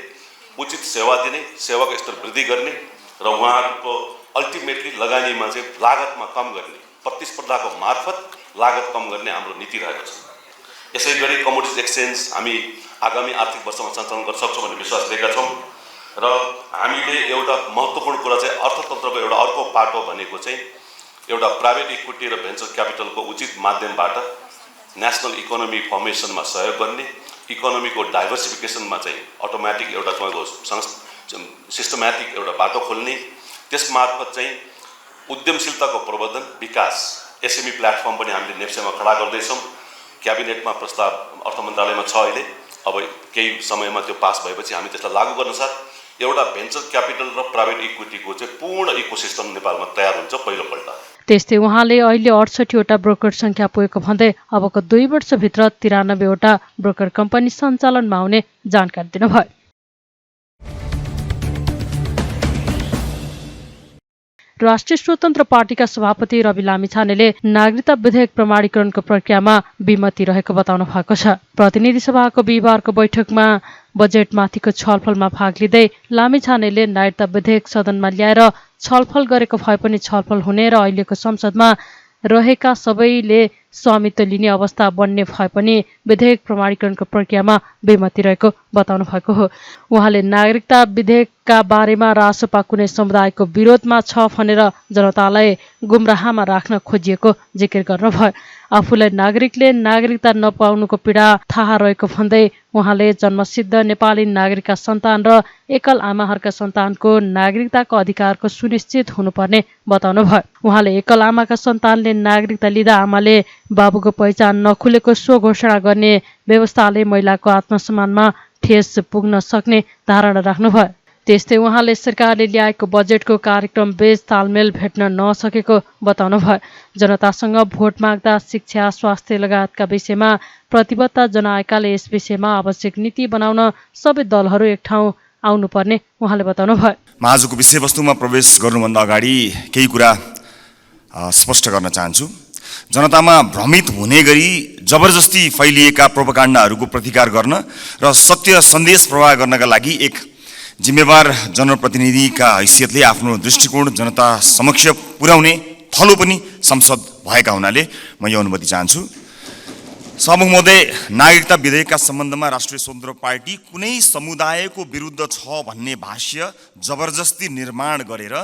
उचित सेवा दिने, सेवाको स्तर वृद्धि गर्ने र उहाँहरूको अल्टिमेटली लगानीमा चाहिँ लागतमा कम गर्ने, प्रतिस्पर्धाको मार्फत लागत कम गर्ने हाम्रो नीति रहेको छ। यसै गरी कमोडिटिज एक्सचेन्ज हामी आगामी आर्थिक वर्षमा सञ्चालन गर्न सक्छौँ भन्ने विश्वास लिएका छौँ। र हामीले एउटा महत्त्वपूर्ण कुरा चाहिँ अर्थतन्त्रको एउटा अर्को पाटो भनेको चाहिँ एउटा प्राइभेट इक्विटी र भेन्चर क्यापिटलको उचित माध्यमबाट नेसनल इकोनोमी फर्मेसनमा सहयोग गर्ने, इकोनोमीको डाइभर्सिफिकेसनमा चाहिँ अटोमेटिक एउटा तपाईँको सिस्टमेटिक एउटा बाटो खोल्ने, त्यसमार्फत चाहिँ उद्यमशीलताको प्रवर्धन विकास एसएमई प्लेटफर्म पनि हामीले नेप्सेमा खडा गर्दैछौँ। क्याबिनेटमा प्रस्ताव अर्थ मन्त्रालयमा छ अहिले। अब केही समयमा त्यो पास भएपछि हामी त्यसलाई लागू गर्न साथ एउटा भेन्चर क्यापिटल र प्राइभेट इक्विटीको चाहिँ पूर्ण इकोसिस्टम नेपालमा तयार हुन्छ पहिलोपल्ट। त्यस्तै उहाँले अहिले 68वटा ब्रोकर सङ्ख्या पुगेको भन्दै अबको 2 वर्षभित्र 93वटा ब्रोकर कम्पनी सञ्चालनमा आउने जानकारी दिनुभयो। राष्ट्रिय स्वतन्त्र पार्टीका सभापति रवि लामिछानेले नागरिकता विधेयक प्रमाणीकरणको प्रक्रियामा विमति रहेको बताउनु भएको छ। प्रतिनिधि सभाको बिहिबारको बैठकमा बजेटमाथिको छलफलमा भाग लिँदै लामिछानेले नागरिकता विधेयक सदनमा ल्याएर छलफल गरेको भए पनि छलफल हुने र अहिलेको संसदमा रहेका सबैले स्वामित्व लिने अवस्था बन्ने भए पनि विधेयक प्रमाणीकरणको प्रक्रियामा बेमती रहेको बताउनु भएको हो। उहाँले नागरिकता विधेयकका बारेमा रासोपा कुनै समुदायको विरोधमा छ भनेर जनतालाई गुमराहमा राख्न खोजिएको जिकिर गर्नुभयो। आफूलाई नागरिकले नागरिकता नपाउनुको पीडा थाहा रहेको भन्दै उहाँले जन्मसिद्ध नेपाली नागरिकका सन्तान र एकल आमाहरूका सन्तानको नागरिकताको अधिकारको सुनिश्चित हुनुपर्ने बताउनुभयो। उहाँले एकल आमाका सन्तानले नागरिकता लिँदा आमाले बाबुको पहिचान नखुलेको स्व घोषणा गर्ने व्यवस्थाले महिलाको आत्मसम्मानमा ठेस पुग्न सक्ने धारणा राख्नुभयो। त्यस्तै उहाँले सरकारले ल्याएको बजेटको कार्यक्रम बेच तालमेल भेट्न नसकेको बताउनुभयो। जनतासँग भोट माग्दा शिक्षा, स्वास्थ्य लगायतका विषयमा प्रतिबद्धता जनाएकाले यस विषयमा आवश्यक नीति बनाउन सबै दलहरू एक ठाउँ आउनुपर्ने उहाँले बताउनुभयो। म आजको विषयवस्तुमा प्रवेश गर्नुभन्दा अगाडि केही कुरा स्पष्ट गर्न चाहन्छु। जनतामा भ्रमित हुने गरी जबरजस्ती फैलिएका प्रोपागान्डाहरूको प्रतिकार गर्न र सत्य सन्देश प्रवाह गर्नका लागि एक जिम्मेवार जनप्रतिनिधिका हैसियतले आफ्नो दृष्टिकोण जनता समक्ष पुर्याउने थलो पनि संसद भएका हुनाले म यो अनुमति चाहन्छु। सभामुख महोदय, नागरिकता विधेयकका सम्बन्धमा राष्ट्रिय स्वतन्त्र पार्टी कुनै समुदायको विरुद्ध छ भन्ने भाष्य जबरजस्ती निर्माण गरेर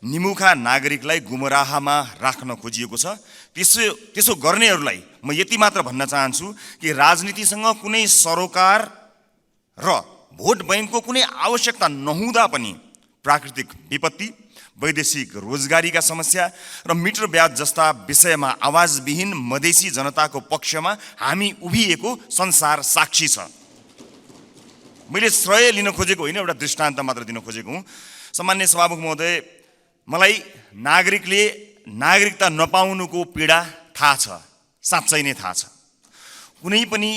निमुखा नागरिकलाई गुमराहमा राख्न खोजिएको छ। त्यसो गर्नेहरूलाई म यति मात्र भन्न चाहन्छु कि राजनीतिसँग कुनै सरोकार र भोट बैंकको कुनै आवश्यकता नहुँदा पनि प्राकृतिक विपत्ति, वैदेशिक रोजगारीका समस्या र मिटर ब्याज जस्ता विषयमा आवाजविहीन मधेसी जनताको पक्षमा हामी उभिएको संसार साक्षी छ। मैले श्रेय लिन खोजेको होइन, एउटा दृष्टान्त मात्र दिन खोजेको हुँ। सामान्य सभामुख महोदय, मलाई नागरिकले नागरिकता नपाउनुको पीडा थाहा छ, साँच्चै नै थाहा छ। कुनै पनि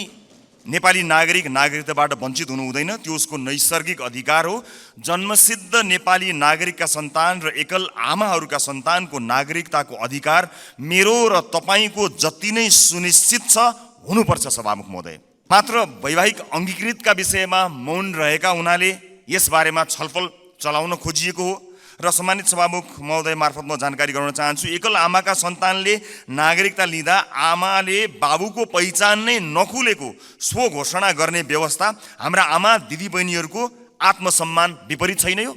नेपाली नागरिक नागरिकताबाट वञ्चित हुनु हुँदैन, त्यो उसको नैसर्गिक अधिकार हो। जन्मसिद्ध नेपाली नागरिकका सन्तान र एकल आमाहरूका सन्तानको नागरिकताको अधिकार मेरो र तपाईँको जति नै सुनिश्चित छ हुनुपर्छ सभामुख महोदय। मात्र वैवाहिक अङ्गीकृतका विषयमा मौन रहेका हुनाले यसबारेमा छलफल चलाउन खोजिएको हो र सम्मानित सभामुख महोदय मार्फत म जानकारी गराउन चाहन्छु। एकल आमाका सन्तानले नागरिकता लिँदा आमाले बाबुको पहिचान नै नखुलेको स्व घोषणा गर्ने व्यवस्था हाम्रा आमा दिदीबहिनीहरूको आत्मसम्मान विपरीत छैन यो?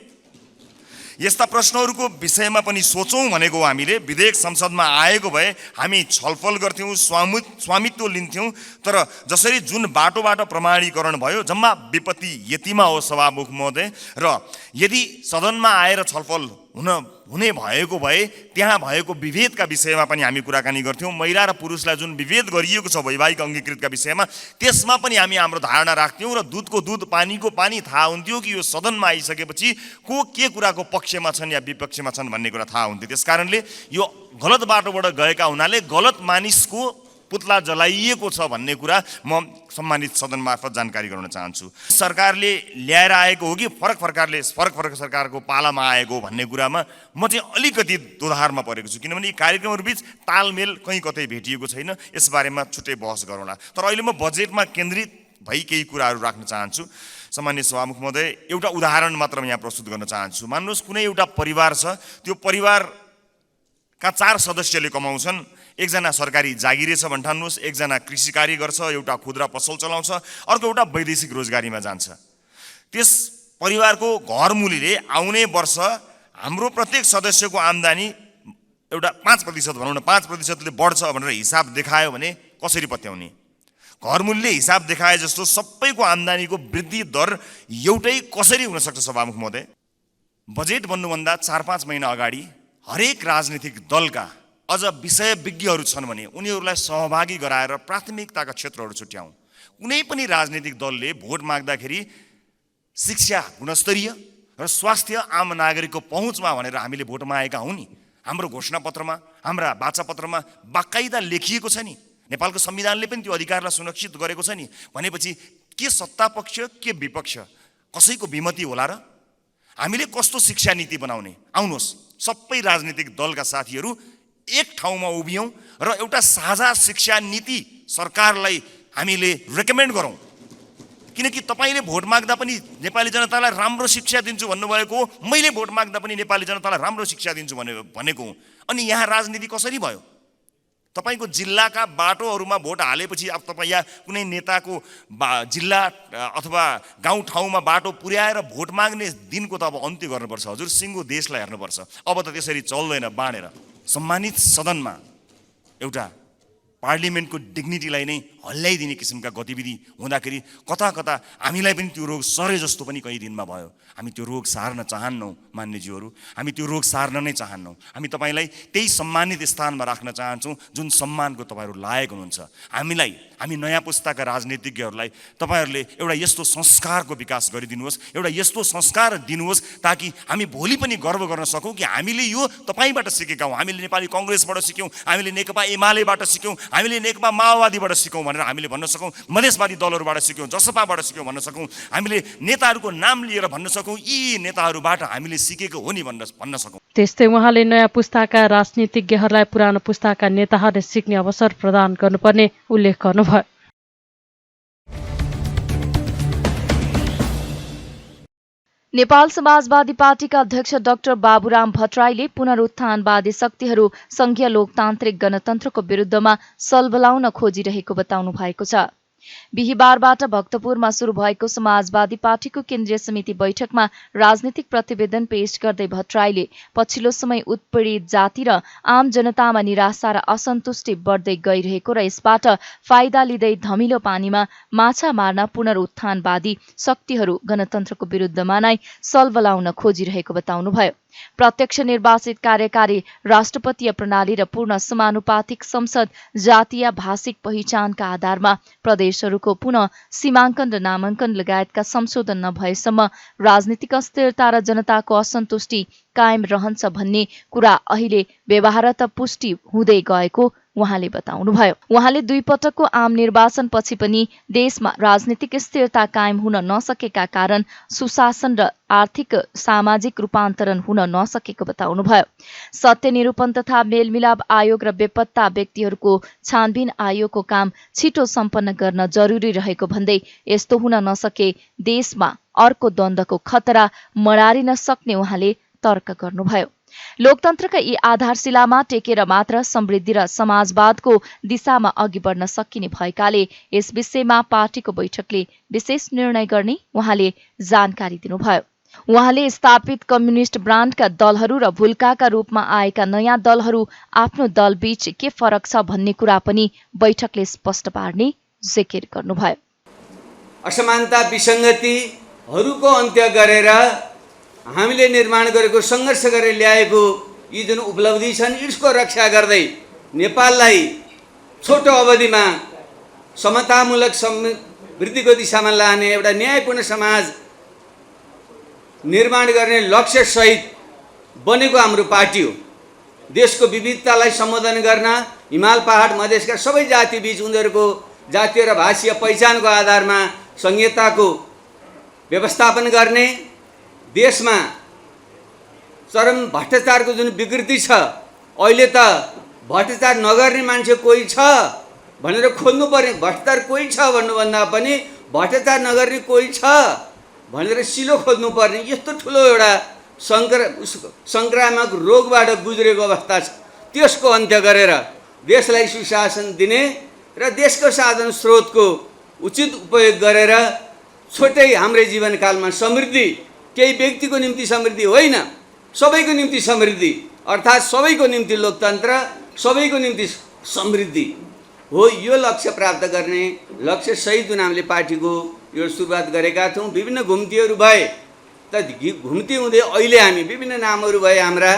यस्ता प्रश्नहरूको विषयमा पनि सोचौँ भनेको हामीले। विधेयक संसदमा आएको भए हामी छलफल गर्थ्यौँ, स्वामित्व लिन्थ्यौँ। तर जसरी जुन बाटोबाट प्रमाणीकरण भयो जम्मा विपत्ति यतिमा हो सभामुख महोदय। र यदि सदनमा आएर छलफल हुने भएको भए त्यहाँ भएको विभेदका विषयमा पनि हामी कुराकानी गर्थ्यौँ। महिला र पुरुषलाई जुन विभेद गरिएको छ वैवाहिक अङ्गीकृतका विषयमा त्यसमा पनि हामी हाम्रो धारणा राख्थ्यौँ र दुधको दुध पानीको पानी थाहा हुन्थ्यो कि यो सदनमा आइसकेपछि को के कुराको पक्षमा छन् या विपक्षमा छन् भन्ने कुरा थाहा हुन्थ्यो। त्यसकारणले यो गलत बाटोबाट गएका हुनाले गलत मानिसको पुतला जलाइएको छ भन्ने कुरा म सम्मानित सदन मार्फत जानकारी गराउन चाहन्छु। सरकारले ल्याएर आएको हो कि फरक सरकारको पालामा आएको भन्ने कुरामा म चाहिँ अलिकति दोधारमा परेको छु, किनभने यी कार्यक्रमहरूबीच तालमेल कहीँ कतै भेटिएको छैन। यसबारेमा छुट्टै बहस गरौँला। तर अहिले म बजेटमा केन्द्रित भई केही कुराहरू राख्न चाहन्छु। सम्मानित सभामुख महोदय, एउटा उदाहरण मात्र म यहाँ प्रस्तुत गर्न चाहन्छु। मान्नुहोस् कुनै एउटा परिवार छ, त्यो परिवारका 4 सदस्यले कमाउँछन्। एकजना सरकारी जागिरे छ भन्ठान्नुहोस्, एकजना कृषि कार्य गर्छ, एउटा खुद्रा पसल चलाउँछ, अर्को एउटा वैदेशिक रोजगारीमा जान्छ। त्यस परिवारको घरमुलीले आउने वर्ष हाम्रो प्रत्येक सदस्यको आम्दानी एउटा 5% भनौँ न, 5%ले बढ्छ भनेर हिसाब देखायो भने कसरी पत्याउने? घरमुलीले हिसाब देखाए जस्तो सबैको आम्दानीको वृद्धि दर एउटै कसरी हुनसक्छ सभामुख महोदय? बजेट बन्नुभन्दा 4-5 महिना अगाडि हरेक राजनीतिक दलका अझ विषय विज्ञहरू छन् भने उनीहरूलाई सहभागी गराएर प्राथमिकताका क्षेत्रहरू छुट्याउँ। कुनै पनि राजनीतिक दलले भोट माग्दाखेरि शिक्षा गुणस्तरीय र स्वास्थ्य आम नागरिकको पहुँचमा भनेर हामीले भोट मागेका हौँ नि। हाम्रो घोषणापत्रमा, हाम्रा वाचापत्रमा बाकाइदा लेखिएको छ नि। नेपालको संविधानले पनि त्यो अधिकारलाई सुरक्षित गरेको छ नि। भनेपछि के सत्ता पक्ष के विपक्ष कसैको विमति होला र? हामीले कस्तो शिक्षा नीति बनाउने? आउनुहोस् सबै राजनीतिक दलका साथीहरू एक ठाउँमा उभियौँ र एउटा साझा शिक्षा नीति सरकारलाई हामीले रेकमेन्ड गरौँ। किनकि तपाईँले भोट माग्दा पनि नेपाली जनतालाई राम्रो शिक्षा दिन्छु भन्नुभएको हो, मैले भोट माग्दा पनि नेपाली जनतालाई राम्रो शिक्षा दिन्छु भनेको हो। अनि यहाँ राजनीति कसरी भयो? तपाईँको जिल्लाका बाटोहरूमा भोट हालेपछि अब तपाईँ यहाँ कुनै नेताको जिल्ला अथवा गाउँठाउँमा बाटो पुर्याएर भोट माग्ने दिनको त अब अन्त्य गर्नुपर्छ हजुर। सिङ्गो देशलाई हेर्नुपर्छ। अब त त्यसरी चल्दैन बाँडेर। सम्मानित सदनमा एउटा पार्लिमेन्टको डिग्निटीलाई नै हल्लाइदिने किसिमका गतिविधि हुँदाखेरि कता कता हामीलाई पनि त्यो रोग सरे जस्तो पनि कहीँ दिनमा भयो। हामी त्यो रोग सार्न चाहन्नौँ मान्यज्यूहरू, हामी त्यो रोग सार्न नै चाहन्नौँ। हामी तपाईँलाई त्यही सम्मानित स्थानमा राख्न चाहन्छौँ जुन सम्मानको तपाईँहरू लायक हुनुहुन्छ। हामी नयाँ पुस्ताका राजनीतिज्ञहरूलाई तपाईँहरूले एउटा यस्तो संस्कारको विकास गरिदिनुहोस्, एउटा यस्तो संस्कार दिनुहोस् ताकि हामी भोलि पनि गर्व गर्न सकौँ कि हामीले यो तपाईँबाट सिकेका हौँ। हामीले नेपाली कङ्ग्रेसबाट सिक्यौँ, हामीले नेकपा एमालेबाट सिक्यौँ, हामीले नेकपा माओवादीबाट सिक्यौँ भनेर हामीले भन्न सकौँ, मधेसवादी दलहरूबाट सिक्यौँ, जसपाबाट सिक्यौँ भन्न सकौँ, हामीले नेताहरूको नाम लिएर भन्न सकौँ यी नेताहरूबाट हामीले सिकेको हो नि भन्न सकौँ। त्यस्तै उहाँले नयाँ पुस्ताका राजनीतिज्ञहरूलाई पुरानो पुस्ताका नेताहरूले सिक्ने अवसर प्रदान गर्नुपर्ने उल्लेख गर्नुभयो। नेपाल समाजवादी पार्टीका अध्यक्ष डाक्टर बाबुराम भट्टराईले पुनरुत्थानवादी शक्तिहरू संघीय लोकतान्त्रिक गणतन्त्रको विरुद्धमा सलबलाउन खोजिरहेको बताउनु भएको छ। बिहिबारबाट भक्तपुरमा शुरू भएको समाजवादी पार्टीको केन्द्रीय समिति बैठकमा राजनीतिक प्रतिवेदन पेश गर्दै भट्टराईले पछिल्लो समय उत्पीडित जाति र आम जनतामा निराशा र असन्तुष्टि बढ्दै गइरहेको र यसबाट फाइदा लिँदै धमिलो पानीमा माछा मार्न पुनरुत्थानवादी शक्तिहरू गणतन्त्रको विरुद्धमा नै सलबलाउन खोजिरहेको बताउनुभयो। प्रत्यक्ष निर्वाचित कार्यकारी राष्ट्रपतीय प्रणाली र पूर्ण समानुपातिक संसद जातीय भाषिक पहिचानका आधारमा प्रदेशहरूको पुनः सीमाङ्कन र नामाङ्कन लगायतका संशोधन नभएसम्म राजनीतिक अस्थिरता र जनताको असन्तुष्टि कायम रहन्छ भन्ने कुरा अहिले व्यवहारत पुष्टि हुँदै गएको उहाँले बताउनुभयो। उहाँले 2 पटकको आम निर्वाचनपछि पनि देशमा राजनीतिक स्थिरता कायम हुन नसकेका कारण सुशासन र आर्थिक सामाजिक रूपान्तरण हुन नसकेको बताउनुभयो। सत्य निरूपण तथा मेलमिलाप आयोग र बेपत्ता व्यक्तिहरूको छानबिन आयोगको काम छिटो सम्पन्न गर्न जरुरी रहेको भन्दै यस्तो हुन नसके देशमा अर्को द्वन्द्वको खतरा मडारिन सक्ने उहाँले तर्क गर्नुभयो। लोकतन्त्रका यी आधारशिलामा टेकेर मात्र समृद्धि र समाजवादको दिशामा अघि बढ्न सकिने भएकाले यस विषयमा पार्टीको बैठकले विशेष निर्णय गर्ने उहाँले जानकारी दिनुभयो। उहाँले स्थापित कम्युनिस्ट ब्रान्डका दलहरू र भुल्काका रूपमा आएका नयाँ दलहरू आफ्नो दलबीच के फरक छ भन्ने कुरा पनि बैठकले स्पष्ट पार्ने जिकिर गर्नुभयो। असमानता विसङ्गतिहरूको अन्त्य गरेर हामीले निर्माण गरेको सङ्घर्ष गरेर ल्याएको यी जुन उपलब्धि छन् यसको रक्षा गर्दै नेपाललाई छोटो अवधिमा समतामूलक समृद्धिको दिशामा लाने एउटा न्यायपूर्ण समाज निर्माण गर्ने लक्ष्यसहित बनेको हाम्रो पार्टी हो। देशको विविधतालाई सम्बोधन गर्न हिमाल पहाड मधेसका सबै जातिबीच उनीहरूको जातीय र भाषीय पहिचानको आधारमा संहिताको व्यवस्थापन गर्ने, देशमा चरम भ्रष्टाचारको जुन विकृति छ, अहिले त भ्रष्टाचार नगर्ने मान्छे कोही छ भनेर खोज्नु पर्ने, भ्रष्टाचार कोही छ भन्नुभन्दा पनि भ्रष्टाचार नगर्ने कोही छ भनेर सिलो खोज्नु पर्ने यस्तो ठुलो एउटा सङ्क्रामक रोगबाट गुज्रेको अवस्था छ। त्यसको अन्त्य गरेर देशलाई सुशासन दिने र देशको साधन स्रोतको उचित उपयोग गरेर छोटै हाम्रै जीवनकालमा समृद्धि, केही व्यक्तिको निम्ति समृद्धि होइन, सबैको निम्ति समृद्धि, अर्थात् सबैको निम्ति लोकतन्त्र, सबैको निम्ति समृद्धि हो। यो लक्ष्य प्राप्त गर्ने लक्ष्य सहित जुन हामीले पार्टीको यो सुरुवात गरेका थियौँ। विभिन्न घुम्तीहरू भए, त घुम्ती हुँदै अहिले हामी विभिन्न नामहरू भए, हाम्रा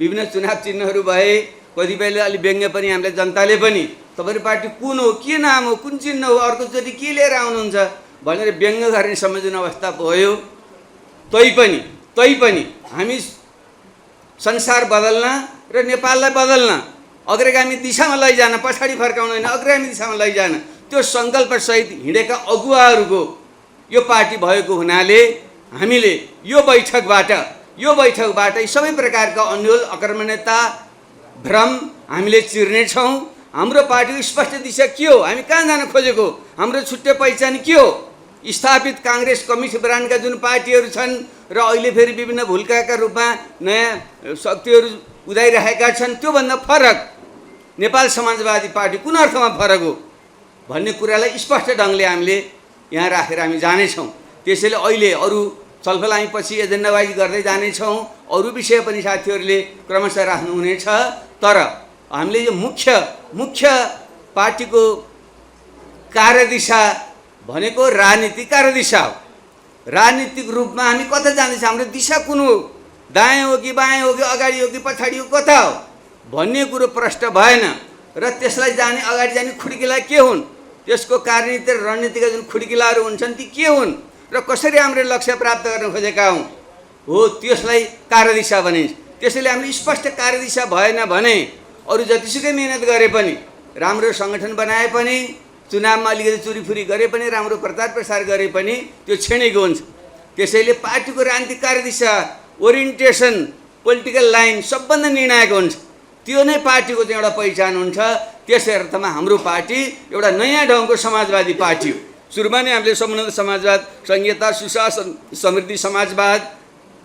विभिन्न चुनाव चिन्हहरू भए, कतिपयले अलि व्यङ्ग्य पनि हामीले जनताले पनि तपाईँको पार्टी कुन हो, के नाम हो, कुन चिन्ह हो, अर्कोचोटि के लिएर आउनुहुन्छ भनेर व्यङ्ग्य गर्ने सम्झिने अवस्था भयो। तैपनि हामी संसार बदल्न र नेपाललाई बदल्न, अग्रगामी दिशामा लैजान, पछाडि फर्काउनु होइन, अग्रगामी दिशामा लैजान, त्यो सङ्कल्पसहित हिँडेका अगुवाहरूको यो पार्टी भएको हुनाले हामीले यो बैठकबाट यो बैठकबाट सबै प्रकारका अन्यल अकर्मण्यता भ्रम हामीले चिर्नेछौँ। हाम्रो पार्टीको स्पष्ट दिशा के हो, हामी कहाँ जान खोजेको, हाम्रो छुट्टै पहिचान के हो, स्थापित काङ्ग्रेस कम्युनिस्ट ब्रान्डका जुन पार्टीहरू छन् र अहिले फेरि विभिन्न भूलकाका रूपमा नयाँ शक्तिहरू उदाइरहेका छन्, त्योभन्दा फरक नेपाल समाजवादी पार्टी कुन अर्थमा फरक हो भन्ने कुरालाई स्पष्ट ढङ्गले हामीले यहाँ राखेर हामी जानेछौँ। त्यसैले अहिले अरू छलफल हामी पछि एजेन्डा वाइज गर्दै जानेछौँ, अरू विषय पनि साथीहरूले क्रमशः राख्नुहुनेछ। तर हामीले यो मुख्य पार्टीको कार्यदिशा भनेको राजनीतिक कार्यदिशा हो। राजनीतिक रूपमा हामी कता जाँदैछौँ, हाम्रो दिशा कुन हो, दायाँ हो कि बायाँ हो कि अगाडि हो कि पछाडि हो, कता हो भन्ने कुरो प्रश्न भएन। र त्यसलाई जाने अगाडि जाने खुड्किला के हुन्, त्यसको कार्यनीति र रणनीतिका जुन खुड्किलाहरू हुन्छन् ती के हुन् र कसरी हामीले लक्ष्य प्राप्त गर्न खोजेका हो त्यसलाई कार्यदिशा भनिन्छ। त्यसैले हामीले स्पष्ट कार्यदिशा भएन भने अरू जतिसुकै मेहनत गरे पनि, राम्रो सङ्गठन बनाए पनि, चुनावमा अलिकति चुरीफुरी गरे पनि, राम्रो प्रचार प्रसार गरे पनि त्यो छेडेको हुन्छ। त्यसैले पार्टीको राजनीतिक कार्यदिशा, ओरिएन्टेसन, पोलिटिकल लाइन सबभन्दा निर्णायक हुन्छ। त्यो नै पार्टीको चाहिँ एउटा पहिचान हुन्छ। त्यसै अर्थमा हाम्रो पार्टी एउटा नयाँ ढङ्गको समाजवादी पार्टी हो। सुरुमा नै हामीले समुन्नत समाजवाद, संहिता, सुशासन, समृद्धि समाजवाद,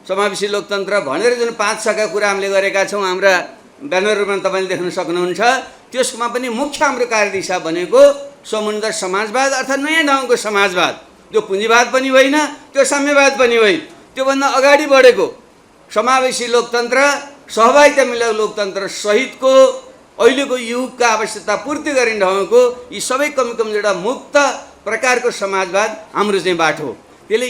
समावेशी लोकतन्त्र भनेर जुन 5 छका कुरा हामीले गरेका छौँ, हाम्रा ब्यानरहरूमा तपाईँले देख्न सक्नुहुन्छ। त्यसमा पनि मुख्य हाम्रो कार्यदिशा भनेको समुन्नत समाजवाद अर्थात् नयाँ ढङ्गको समाजवाद, जो पुँजीवाद पनि होइन, त्यो साम्यवाद पनि होइन, त्योभन्दा अगाडि बढेको समावेशी लोकतन्त्र, सहभागितामूलक लोकतन्त्र सहितको अहिलेको युगका आवश्यकता पूर्ति गर्ने ढङ्गको यी सबै कमजोरीबाट मुक्त प्रकारको समाजवाद हाम्रो चाहिँ बाटो हो। त्यसले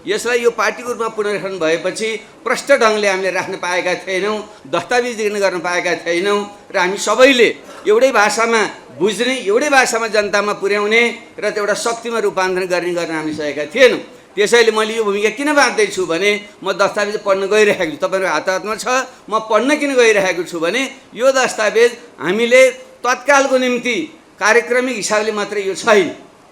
यसलाई यो पार्टीको रूपमा पुनर्गठन भएपछि प्रष्ट ढङ्गले हामीले राख्न पाएका थिएनौँ, दस्तावेजीकरण गर्न पाएका थिएनौँ र हामी सबैले एउटै भाषामा बुझ्ने, एउटै भाषामा जनतामा पुर्याउने र त्यो एउटा शक्तिमा रूपान्तरण गर्न हामीले सकेका थिएनौँ। त्यसैले मैले यो भूमिका किन बाँध्दैछु भने म दस्तावेज पढ्न गइरहेको छु, तपाईँहरू हातमा छ, म पढ्न किन गइरहेको छु भने यो दस्तावेज हामीले तत्कालको निम्ति कार्यक्रमिक हिसाबले मात्रै यो छैन।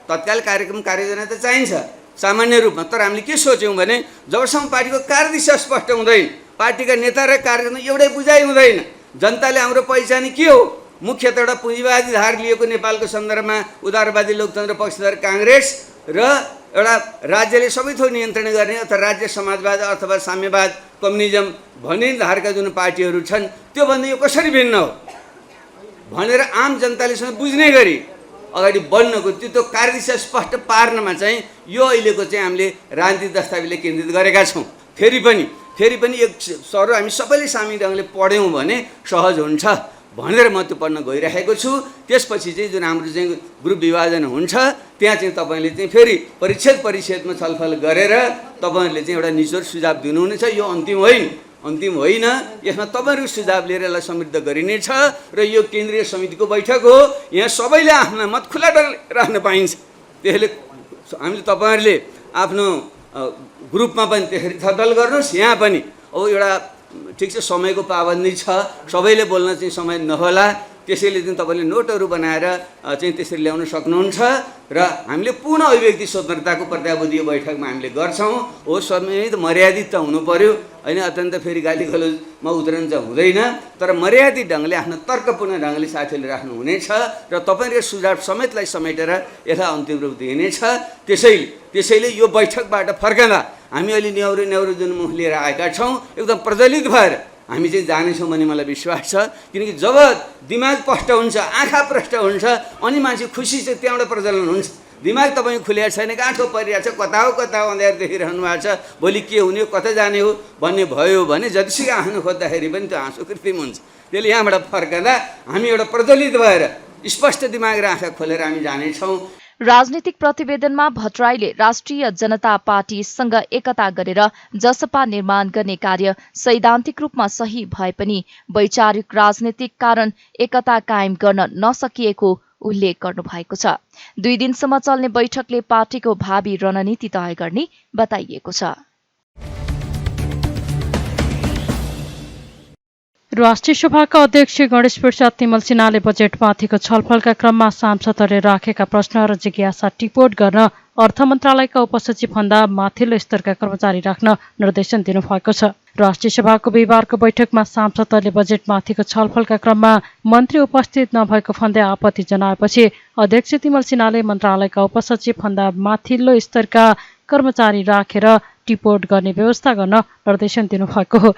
तत्काल कार्यक्रम कार्ययोजना त चाहिन्छ सामान्य रूपमा, तर हामीले के सोच्यौँ भने जबसम्म पार्टीको कार्यदिशा स्पष्ट हुँदैन, पार्टीका नेता र कार्यकर्ता एउटै बुझाइ हुँदैन, जनताले हाम्रो पहिचान के हो, मुख्यतः एउटा पुँजीवादी धार लिएको नेपालको सन्दर्भमा उदारवादी लोकतन्त्र पक्षधर काङ्ग्रेस र एउटा राज्यले सबै थोक नियन्त्रण गर्ने अथवा राज्य समाजवाद अथवा साम्यवाद कम्युनिजम भन्ने धारका जुन पार्टीहरू छन् त्योभन्दा यो कसरी भिन्न हो भनेर आम जनताले बुझ्ने गरी अगाडि बढ्नको त्यो कार्यदिशा स्पष्ट पार्नमा चाहिँ यो अहिलेको चाहिँ हामीले राजनीतिक दस्तावेजले केन्द्रित गरेका छौँ। फेरि पनि एक सरो हामी सबैले सामान्य ढङ्गले पढ्यौँ भने सहज हुन्छ भनेर म त्यो पढ्न गइरहेको छु। त्यसपछि चाहिँ जुन हाम्रो चाहिँ ग्रुप विभाजन हुन्छ त्यहाँ चाहिँ तपाईँले चाहिँ फेरि परिच्छेदमा छलफल गरेर तपाईँहरूले चाहिँ एउटा निचोड सुझाव दिनुहुनेछ। यो अन्तिम होइन, यसमा तपाईँहरूको सुझाव लिएर यसलाई समृद्ध गरिनेछ र यो केन्द्रीय समितिको बैठक हो, यहाँ सबैले आफ्नो मत खुला राख्न पाइन्छ। त्यसैले हामीले तपाईँहरूले आफ्नो ग्रुपमा पनि त्यसरी छलफल गर्नुहोस्, यहाँ पनि अब एउटा ठिक छ समयको पाबन्दी छ, सबैले बोल्न चाहिँ समय नहोला, त्यसैले चाहिँ तपाईँले नोटहरू बनाएर चाहिँ त्यसरी ल्याउन सक्नुहुन्छ र हामीले पूर्ण अभिव्यक्ति स्वतन्त्रताको प्रत्याभूति यो बैठकमा हामीले गर्छौँ। हो समय त मर्यादित त हुनु पर्यो होइन, अत्यन्त फेरि गाली गलौजमा उत्रन चाहिँ हुँदैन, तर मर्यादित ढङ्गले आफ्नो तर्कपूर्ण ढङ्गले साथीहरूले राख्नुहुनेछ र तपाईँहरूको सुझाव समेतलाई समेटेर यसलाई अन्तिम रूप दिइनेछ। त्यसैले यो बैठकबाट फर्कँदा हामी अहिले नेउरू जुन मुख लिएर आएका छौँ एकदम प्रज्वलित भएर हामी चाहिँ जानेछौँ भन्ने मलाई विश्वास छ। किनकि जब दिमाग प्रष्ट हुन्छ, आँखा प्रष्ट हुन्छ अनि मान्छे खुसी चाहिँ त्यहाँबाट प्रज्वलन हुन्छ। दिमाग तपाईँको खुलेको छैन, गाँठो परिरहेको छ, कता हो अँध्यारो देखिरहनु भएको छ, भोलि के हुने हो, कता जाने हो भन्ने भयो भने जतिसुकै आँख्नु खोज्दाखेरि पनि त्यो हाँसो कृत्रिम हुन्छ। त्यसले यहाँबाट फर्कँदा हामी एउटा प्रज्वलित भएर स्पष्ट दिमाग र आँखा खोलेर हामी जानेछौँ। राजनीतिक प्रतिवेदनमा भट्टराईले राष्ट्रिय जनता पार्टीसँग एकता गरेर जसपा निर्माण गर्ने कार्य सैद्धान्तिक रूपमा सही भए पनि वैचारिक राजनीतिक कारण एकता कायम गर्न नसकिएको उल्लेख गर्नुभएको छ। 2 दिनसम्म चल्ने बैठकले पार्टीको भावी रणनीति तय गर्ने बताइएको छ। राष्ट्रिय सभाका अध्यक्ष गणेश प्रसाद तिमल सिन्हाले बजेटमाथिको छलफलका क्रममा सांसदहरूले राखेका प्रश्न र जिज्ञासा टिपोट गर्न अर्थ मन्त्रालयका उपसचिव भन्दा माथिल्लो स्तरका कर्मचारी राख्न निर्देशन दिनुभएको छ। राष्ट्रिय सभाको बिहिबारको बैठकमा सांसदहरूले बजेटमाथिको छलफलका क्रममा मन्त्री उपस्थित नभएको भन्दै आपत्ति जनाएपछि अध्यक्ष तिमल सिन्हाले मन्त्रालयका उपसचिव भन्दा माथिल्लो स्तरका कर्मचारी राखेर टिपोट गर्ने व्यवस्था गर्न निर्देशन दिनुभएको हो।